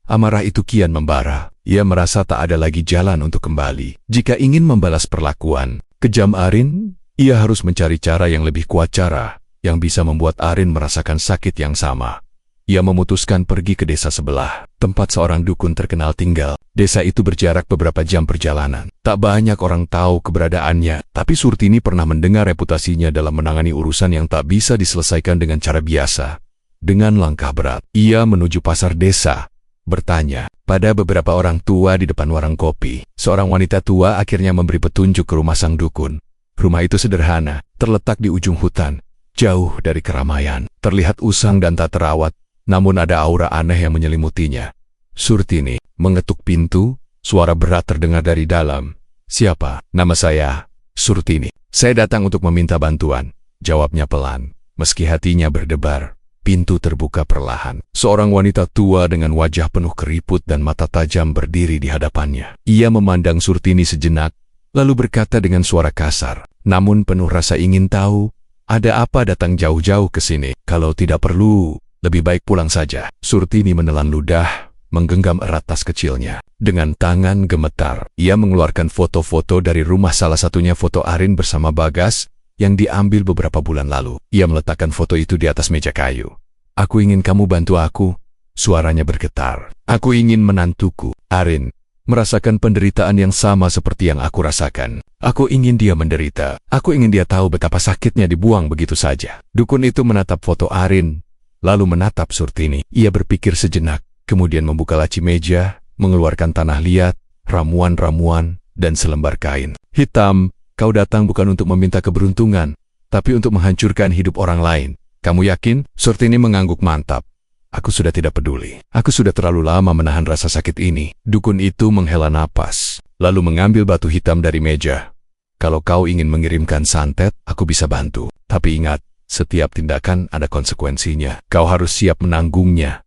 Amarah itu kian membara. Ia merasa tak ada lagi jalan untuk kembali. Jika ingin membalas perlakuan kejam Arin, ia harus mencari cara yang lebih kuat, cara yang bisa membuat Arin merasakan sakit yang sama. Ia memutuskan pergi ke desa sebelah, tempat seorang dukun terkenal tinggal. Desa itu berjarak beberapa jam perjalanan. Tak banyak orang tahu keberadaannya, tapi Surtini pernah mendengar reputasinya dalam menangani urusan yang tak bisa diselesaikan dengan cara biasa. Dengan langkah berat, ia menuju pasar desa, bertanya pada beberapa orang tua di depan warung kopi. Seorang wanita tua akhirnya memberi petunjuk ke rumah sang dukun. Rumah itu sederhana, terletak di ujung hutan, jauh dari keramaian. Terlihat usang dan tak terawat, namun ada aura aneh yang menyelimutinya. Surtini mengetuk pintu, suara berat terdengar dari dalam. Siapa? Nama saya Surtini. Saya datang untuk meminta bantuan, jawabnya pelan. Meski hatinya berdebar, pintu terbuka perlahan. Seorang wanita tua dengan wajah penuh keriput dan mata tajam berdiri di hadapannya. Ia memandang Surtini sejenak, lalu berkata dengan suara kasar, namun penuh rasa ingin tahu, ada apa datang jauh-jauh ke sini? Kalau tidak perlu, lebih baik pulang saja. Surtini menelan ludah, menggenggam erat tas kecilnya. Dengan tangan gemetar, ia mengeluarkan foto-foto dari rumah, salah satunya foto Arin bersama Bagas yang diambil beberapa bulan lalu. Ia meletakkan foto itu di atas meja kayu. Aku ingin kamu bantu aku, suaranya bergetar. Aku ingin menantuku, Arin, merasakan penderitaan yang sama seperti yang aku rasakan. Aku ingin dia menderita. Aku ingin dia tahu betapa sakitnya dibuang begitu saja. Dukun itu menatap foto Arin, lalu menatap Surtini. Ia berpikir sejenak, kemudian membuka laci meja, mengeluarkan tanah liat, ramuan-ramuan, dan selembar kain. Hitam, kau datang bukan untuk meminta keberuntungan, tapi untuk menghancurkan hidup orang lain. Kamu yakin? Surtini mengangguk mantap. Aku sudah tidak peduli. Aku sudah terlalu lama menahan rasa sakit ini. Dukun itu menghela napas, lalu mengambil batu hitam dari meja. Kalau kau ingin mengirimkan santet, aku bisa bantu. Tapi ingat, setiap tindakan ada konsekuensinya. Kau harus siap menanggungnya.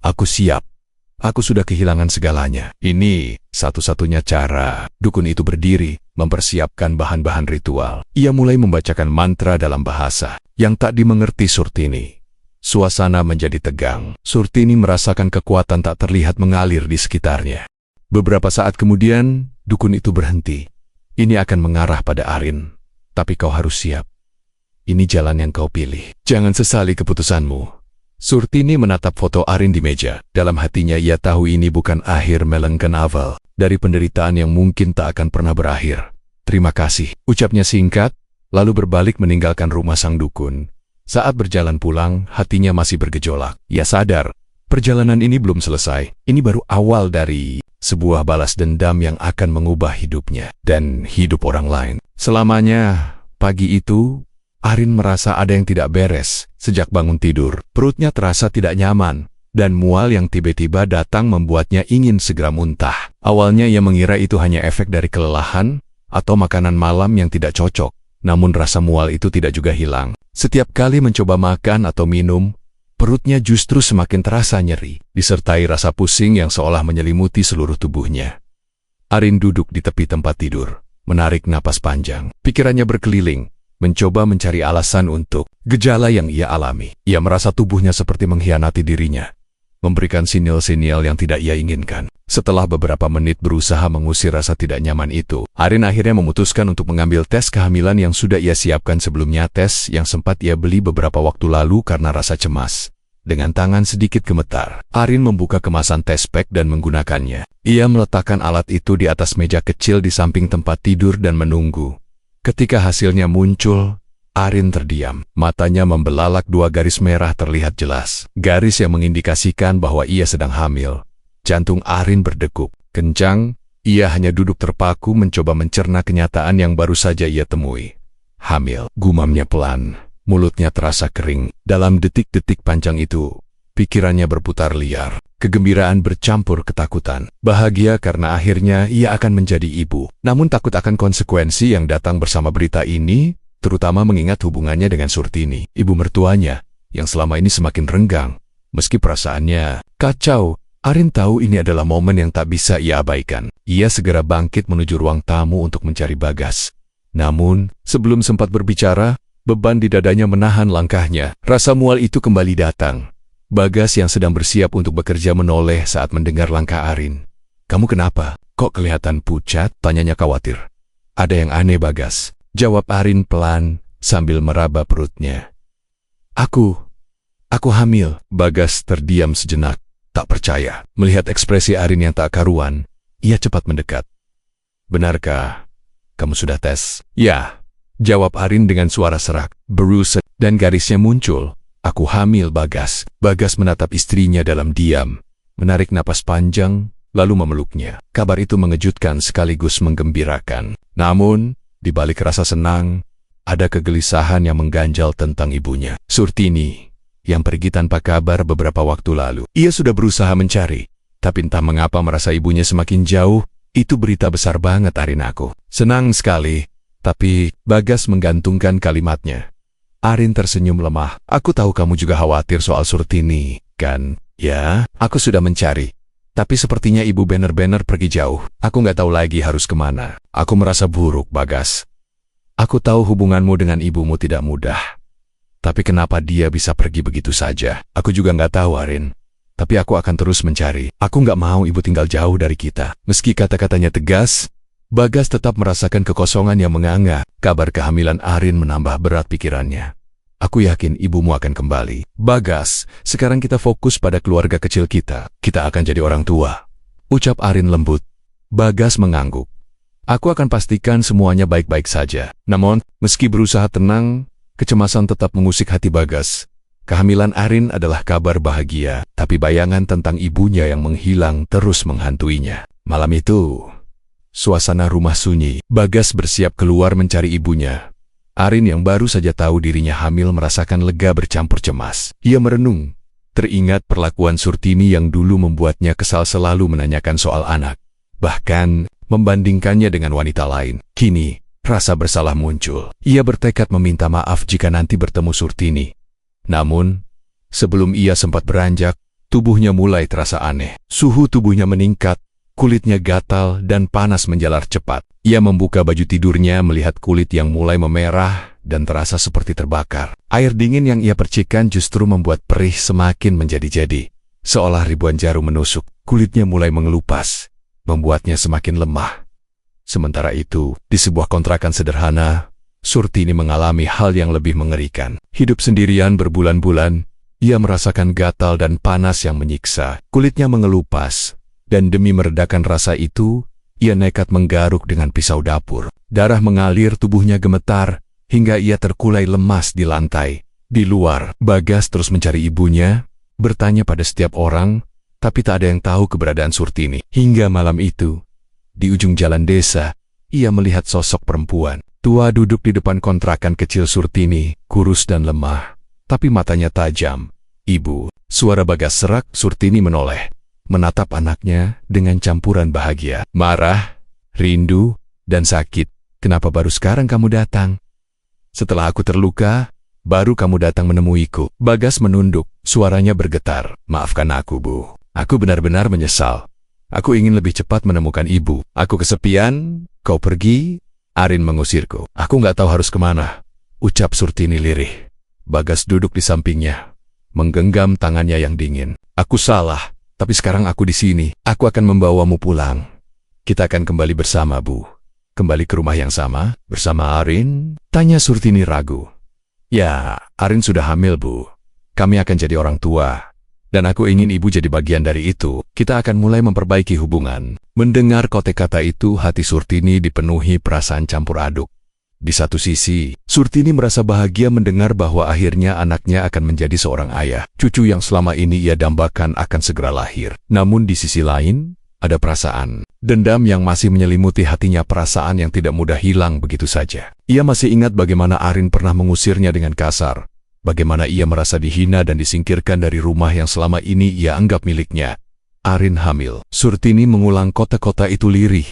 Aku siap. Aku sudah kehilangan segalanya. Ini satu-satunya cara. Dukun itu berdiri, mempersiapkan bahan-bahan ritual. Ia mulai membacakan mantra dalam bahasa yang tak dimengerti Surtini. Suasana menjadi tegang. Surtini merasakan kekuatan tak terlihat mengalir di sekitarnya. Beberapa saat kemudian, dukun itu berhenti. Ini akan mengarah pada Arin. Tapi kau harus siap. Ini jalan yang kau pilih. Jangan sesali keputusanmu. Surtini menatap foto Arin di meja. Dalam hatinya ia tahu ini bukan akhir melengkan Aval dari penderitaan yang mungkin tak akan pernah berakhir. Terima kasih, ucapnya singkat, lalu berbalik meninggalkan rumah sang dukun. Saat berjalan pulang, hatinya masih bergejolak. Ia sadar, perjalanan ini belum selesai. Ini baru awal dari sebuah balas dendam yang akan mengubah hidupnya dan hidup orang lain. Selamanya, pagi itu, Arin merasa ada yang tidak beres. Sejak bangun tidur, perutnya terasa tidak nyaman, dan mual yang tiba-tiba datang membuatnya ingin segera muntah. Awalnya ia mengira itu hanya efek dari kelelahan atau makanan malam yang tidak cocok, namun rasa mual itu tidak juga hilang. Setiap kali mencoba makan atau minum, perutnya justru semakin terasa nyeri, disertai rasa pusing yang seolah menyelimuti seluruh tubuhnya. Arin duduk di tepi tempat tidur, menarik napas panjang. Pikirannya berkeliling, mencoba mencari alasan untuk gejala yang ia alami. Ia merasa tubuhnya seperti mengkhianati dirinya, memberikan sinyal-sinyal yang tidak ia inginkan. Setelah beberapa menit berusaha mengusir rasa tidak nyaman itu, Arin akhirnya memutuskan untuk mengambil tes kehamilan yang sudah ia siapkan sebelumnya, tes yang sempat ia beli beberapa waktu lalu karena rasa cemas. Dengan tangan sedikit gemetar, Arin membuka kemasan tes pack dan menggunakannya. Ia meletakkan alat itu di atas meja kecil di samping tempat tidur dan menunggu. Ketika hasilnya muncul, Arin terdiam. Matanya membelalak, 2 garis merah terlihat jelas. Garis yang mengindikasikan bahwa ia sedang hamil. Jantung Arin berdegup kencang. Ia hanya duduk terpaku mencoba mencerna kenyataan yang baru saja ia temui. Hamil, gumamnya pelan. Mulutnya terasa kering. Dalam detik-detik panjang itu, pikirannya berputar liar. Kegembiraan bercampur ketakutan. Bahagia karena akhirnya ia akan menjadi ibu. Namun takut akan konsekuensi yang datang bersama berita ini, terutama mengingat hubungannya dengan Surtini, ibu mertuanya, yang selama ini semakin renggang. Meski perasaannya kacau, Arin tahu ini adalah momen yang tak bisa ia abaikan. Ia segera bangkit menuju ruang tamu untuk mencari Bagas. Namun, sebelum sempat berbicara, beban di dadanya menahan langkahnya. Rasa mual itu kembali datang. Bagas yang sedang bersiap untuk bekerja menoleh saat mendengar langkah Arin. "Kamu kenapa? Kok kelihatan pucat?" tanyanya khawatir. "Ada yang aneh, Bagas," jawab Arin pelan sambil meraba perutnya. Aku hamil." Bagas terdiam sejenak, tak percaya. Melihat ekspresi Arin yang tak karuan, ia cepat mendekat. "Benarkah kamu sudah tes?" "Ya," jawab Arin dengan suara serak, berusik, dan garisnya muncul. "Aku hamil, Bagas." Bagas menatap istrinya dalam diam, menarik napas panjang, lalu memeluknya. Kabar itu mengejutkan sekaligus menggembirakan. Namun, di balik rasa senang, ada kegelisahan yang mengganjal tentang ibunya, Surtini, yang pergi tanpa kabar beberapa waktu lalu. Ia sudah berusaha mencari, tapi entah mengapa merasa ibunya semakin jauh. Itu berita besar banget, Arin. Aku senang sekali, tapi Bagas menggantungkan kalimatnya. Arin tersenyum lemah. "Aku tahu kamu juga khawatir soal Surtini, kan?" "Ya, aku sudah mencari. Tapi sepertinya ibu benar-benar pergi jauh. Aku nggak tahu lagi harus kemana. Aku merasa buruk, Bagas. Aku tahu hubunganmu dengan ibumu tidak mudah. Tapi kenapa dia bisa pergi begitu saja? Aku juga nggak tahu, Arin. Tapi aku akan terus mencari. Aku nggak mau ibu tinggal jauh dari kita." Meski kata-katanya tegas, Bagas tetap merasakan kekosongan yang menganga. Kabar kehamilan Arin menambah berat pikirannya. "Aku yakin ibumu akan kembali. Bagas, sekarang kita fokus pada keluarga kecil kita. Kita akan jadi orang tua," ucap Arin lembut. Bagas mengangguk. "Aku akan pastikan semuanya baik-baik saja." Namun, meski berusaha tenang, kecemasan tetap mengusik hati Bagas. Kehamilan Arin adalah kabar bahagia, tapi bayangan tentang ibunya yang menghilang terus menghantuinya. Malam itu, suasana rumah sunyi. Bagas bersiap keluar mencari ibunya. Arin yang baru saja tahu dirinya hamil merasakan lega bercampur cemas. Ia merenung, teringat perlakuan Surtini yang dulu membuatnya kesal, selalu menanyakan soal anak, bahkan membandingkannya dengan wanita lain. Kini, rasa bersalah muncul. Ia bertekad meminta maaf jika nanti bertemu Surtini. Namun, sebelum ia sempat beranjak, tubuhnya mulai terasa aneh. Suhu tubuhnya meningkat, kulitnya gatal dan panas menjalar cepat. Ia membuka baju tidurnya melihat kulit yang mulai memerah dan terasa seperti terbakar. Air dingin yang ia percikan justru membuat perih semakin menjadi-jadi. Seolah ribuan jarum menusuk, kulitnya mulai mengelupas, membuatnya semakin lemah. Sementara itu, di sebuah kontrakan sederhana, Surtini mengalami hal yang lebih mengerikan. Hidup sendirian berbulan-bulan, ia merasakan gatal dan panas yang menyiksa. Kulitnya mengelupas, dan demi meredakan rasa itu, ia nekat menggaruk dengan pisau dapur. Darah mengalir, tubuhnya gemetar, hingga ia terkulai lemas di lantai. Di luar, Bagas terus mencari ibunya, bertanya pada setiap orang, tapi tak ada yang tahu keberadaan Surtini. Hingga malam itu, di ujung jalan desa, ia melihat sosok perempuan tua duduk di depan kontrakan kecil Surtini, kurus dan lemah, tapi matanya tajam. "Ibu," suara Bagas serak. Surtini menoleh, menatap anaknya dengan campuran bahagia, marah, rindu, dan sakit. "Kenapa baru sekarang kamu datang? Setelah aku terluka, baru kamu datang menemuiku." Bagas menunduk, suaranya bergetar. "Maafkan aku, Bu. Aku benar-benar menyesal. Aku ingin lebih cepat menemukan ibu. Aku kesepian, kau pergi, Arin mengusirku. Aku nggak tahu harus kemana," ucap Surtini lirih. Bagas duduk di sampingnya, menggenggam tangannya yang dingin. "Aku salah, tapi sekarang aku di sini. Aku akan membawamu pulang. Kita akan kembali bersama, Bu." "Kembali ke rumah yang sama, bersama Arin?" tanya Surtini ragu. "Ya, Arin sudah hamil, Bu. Kami akan jadi orang tua. Dan aku ingin ibu jadi bagian dari itu. Kita akan mulai memperbaiki hubungan." Mendengar kata-kata itu, hati Surtini dipenuhi perasaan campur aduk. Di satu sisi, Surtini merasa bahagia mendengar bahwa akhirnya anaknya akan menjadi seorang ayah. Cucu yang selama ini ia dambakan akan segera lahir. Namun di sisi lain, ada perasaan dendam yang masih menyelimuti hatinya, perasaan yang tidak mudah hilang begitu saja. Ia masih ingat bagaimana Arin pernah mengusirnya dengan kasar. Bagaimana ia merasa dihina dan disingkirkan dari rumah yang selama ini ia anggap miliknya. Arin hamil. Surtini mengulang kota-kota itu lirih.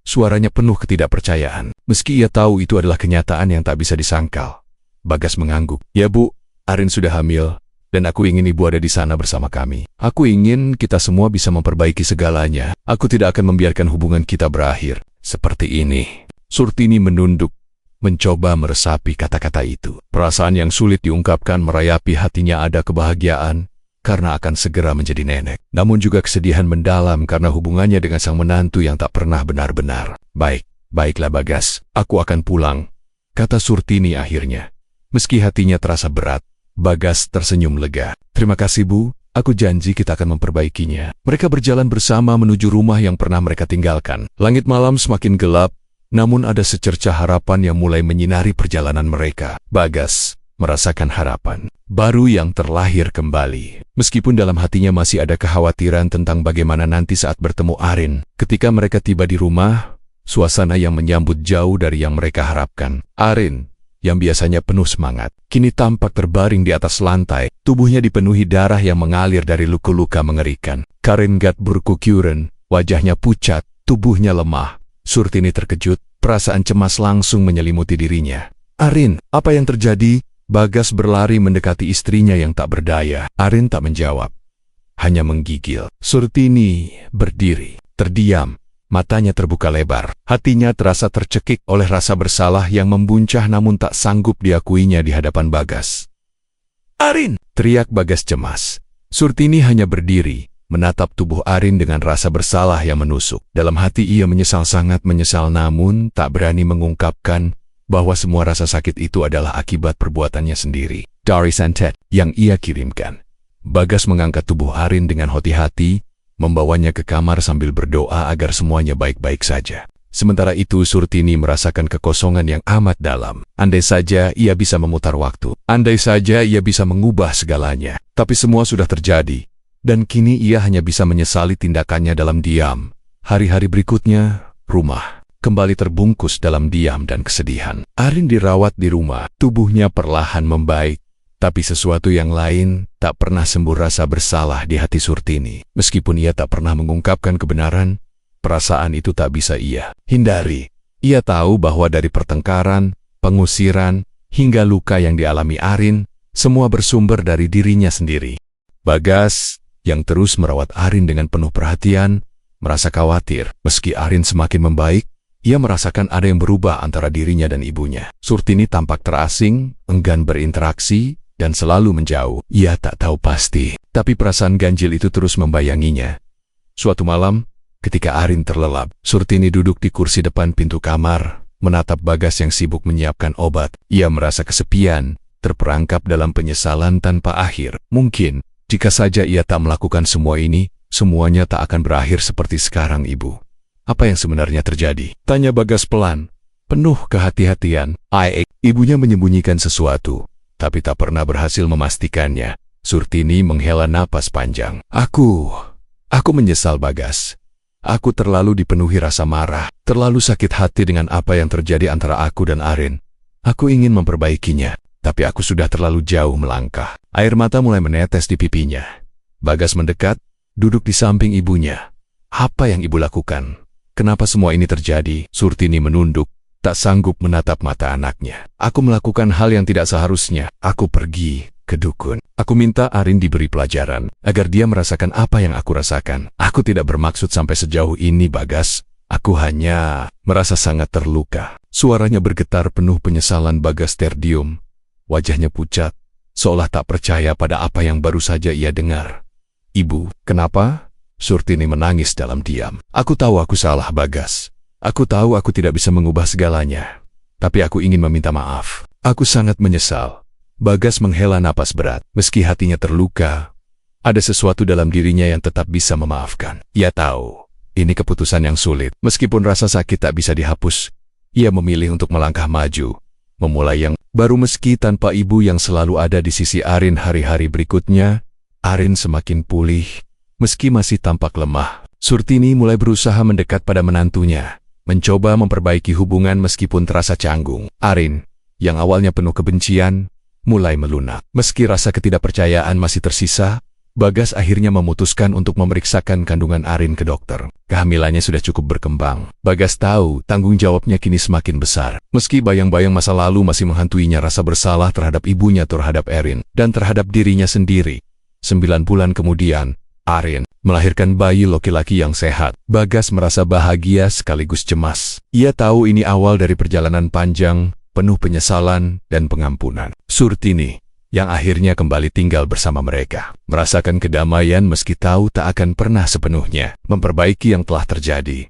Suaranya penuh ketidakpercayaan. Meski ia tahu itu adalah kenyataan yang tak bisa disangkal. Bagas mengangguk. "Ya, Bu, Arin sudah hamil, dan aku ingin ibu ada di sana bersama kami. Aku ingin kita semua bisa memperbaiki segalanya. Aku tidak akan membiarkan hubungan kita berakhir seperti ini." Surtini menunduk, mencoba meresapi kata-kata itu. Perasaan yang sulit diungkapkan merayapi hatinya. Ada kebahagiaan karena akan segera menjadi nenek. Namun juga kesedihan mendalam karena hubungannya dengan sang menantu yang tak pernah benar-benar. Baiklah Bagas, aku akan pulang," kata Surtini akhirnya. Meski hatinya terasa berat, Bagas tersenyum lega. "Terima kasih, Bu. Aku janji kita akan memperbaikinya." Mereka berjalan bersama menuju rumah yang pernah mereka tinggalkan. Langit malam semakin gelap, namun ada secercah harapan yang mulai menyinari perjalanan mereka. Bagas merasakan harapan baru yang terlahir kembali. Meskipun dalam hatinya masih ada kekhawatiran tentang bagaimana nanti saat bertemu Arin. Ketika mereka tiba di rumah, suasana yang menyambut jauh dari yang mereka harapkan. Arin, yang biasanya penuh semangat, kini tampak terbaring di atas lantai. Tubuhnya dipenuhi darah yang mengalir dari luka-luka mengerikan. Karingat Burkukuren, wajahnya pucat, tubuhnya lemah. Surtini terkejut, perasaan cemas langsung menyelimuti dirinya. "Arin, apa yang terjadi?" Bagas berlari mendekati istrinya yang tak berdaya. Arin tak menjawab, hanya menggigil. Surtini berdiri, terdiam, matanya terbuka lebar. Hatinya terasa tercekik oleh rasa bersalah yang membuncah namun tak sanggup diakuinya di hadapan Bagas. "Arin!" teriak Bagas cemas. Surtini hanya berdiri, menatap tubuh Arin dengan rasa bersalah yang menusuk. Dalam hati ia menyesal, sangat menyesal, namun tak berani mengungkapkan bahwa semua rasa sakit itu adalah akibat perbuatannya sendiri. Dari santet yang ia kirimkan. Bagas mengangkat tubuh Arin dengan hati-hati, membawanya ke kamar sambil berdoa agar semuanya baik-baik saja. Sementara itu Surtini merasakan kekosongan yang amat dalam. Andai saja ia bisa memutar waktu. Andai saja ia bisa mengubah segalanya. Tapi semua sudah terjadi. Dan kini ia hanya bisa menyesali tindakannya dalam diam. Hari-hari berikutnya, rumah kembali terbungkus dalam diam dan kesedihan. Arin dirawat di rumah, tubuhnya perlahan membaik. Tapi sesuatu yang lain tak pernah sembuh, rasa bersalah di hati Surtini. Meskipun ia tak pernah mengungkapkan kebenaran, perasaan itu tak bisa ia hindari. Ia tahu bahwa dari pertengkaran, pengusiran, hingga luka yang dialami Arin, semua bersumber dari dirinya sendiri. Bagas, yang terus merawat Arin dengan penuh perhatian, merasa khawatir. Meski Arin semakin membaik, ia merasakan ada yang berubah antara dirinya dan ibunya. Surtini tampak terasing, enggan berinteraksi, dan selalu menjauh. Ia tak tahu pasti, tapi perasaan ganjil itu terus membayanginya. Suatu malam, ketika Arin terlelap, Surtini duduk di kursi depan pintu kamar, menatap Bagas yang sibuk menyiapkan obat. Ia merasa kesepian, terperangkap dalam penyesalan tanpa akhir. Mungkin, jika saja ia tak melakukan semua ini, semuanya tak akan berakhir seperti sekarang, Ibu. Apa yang sebenarnya terjadi? Tanya Bagas pelan, penuh kehati-hatian. Ibunya menyembunyikan sesuatu, tapi tak pernah berhasil memastikannya. Surtini menghela napas panjang. Aku menyesal, Bagas. Aku terlalu dipenuhi rasa marah, terlalu sakit hati dengan apa yang terjadi antara aku dan Arin. Aku ingin memperbaikinya, tapi aku sudah terlalu jauh melangkah. Air mata mulai menetes di pipinya. Bagas mendekat, duduk di samping ibunya. Apa yang ibu lakukan? Kenapa semua ini terjadi? Surtini menunduk, tak sanggup menatap mata anaknya. Aku melakukan hal yang tidak seharusnya. Aku pergi ke dukun. Aku minta Arin diberi pelajaran, agar dia merasakan apa yang aku rasakan. Aku tidak bermaksud sampai sejauh ini, Bagas. Aku hanya merasa sangat terluka. Suaranya bergetar penuh penyesalan. Bagas terdiam. Wajahnya pucat, seolah tak percaya pada apa yang baru saja ia dengar. Ibu, kenapa? Surtini menangis dalam diam. Aku tahu aku salah, Bagas. Aku tahu aku tidak bisa mengubah segalanya. Tapi aku ingin meminta maaf. Aku sangat menyesal. Bagas menghela napas berat. Meski hatinya terluka, ada sesuatu dalam dirinya yang tetap bisa memaafkan. Ia tahu, ini keputusan yang sulit. Meskipun rasa sakit tak bisa dihapus, ia memilih untuk melangkah maju, memulai yang baru. Meski tanpa ibu yang selalu ada di sisi Arin hari-hari berikutnya, Arin semakin pulih. Meski masih tampak lemah, Surtini mulai berusaha mendekat pada menantunya, mencoba memperbaiki hubungan meskipun terasa canggung. Arin, yang awalnya penuh kebencian, mulai melunak. Meski rasa ketidakpercayaan masih tersisa, Bagas akhirnya memutuskan untuk memeriksakan kandungan Arin ke dokter. Kehamilannya sudah cukup berkembang. Bagas tahu tanggung jawabnya kini semakin besar. Meski bayang-bayang masa lalu masih menghantuinya rasa bersalah terhadap ibunya, terhadap Arin, dan terhadap dirinya sendiri. 9 bulan kemudian, Arin melahirkan bayi laki-laki yang sehat. Bagas merasa bahagia sekaligus cemas. Ia tahu ini awal dari perjalanan panjang, penuh penyesalan dan pengampunan. Surtini, yang akhirnya kembali tinggal bersama mereka, merasakan kedamaian meski tahu tak akan pernah sepenuhnya memperbaiki yang telah terjadi.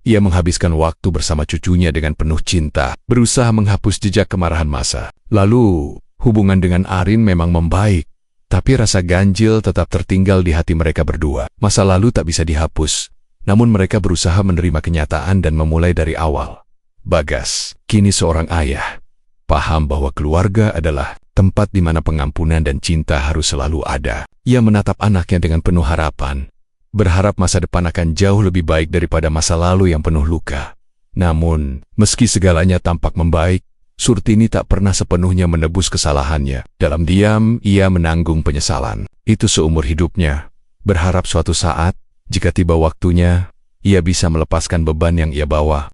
Ia menghabiskan waktu bersama cucunya dengan penuh cinta, berusaha menghapus jejak kemarahan masa. Lalu, hubungan dengan Arin memang membaik. Tapi rasa ganjil tetap tertinggal di hati mereka berdua. Masa lalu tak bisa dihapus, namun mereka berusaha menerima kenyataan dan memulai dari awal. Bagas, kini seorang ayah, paham bahwa keluarga adalah tempat di mana pengampunan dan cinta harus selalu ada. Ia menatap anaknya dengan penuh harapan, berharap masa depan akan jauh lebih baik daripada masa lalu yang penuh luka. Namun, meski segalanya tampak membaik, Surtini tak pernah sepenuhnya menebus kesalahannya. Dalam diam, ia menanggung penyesalan. Itu seumur hidupnya. Berharap suatu saat, jika tiba waktunya, ia bisa melepaskan beban yang ia bawa.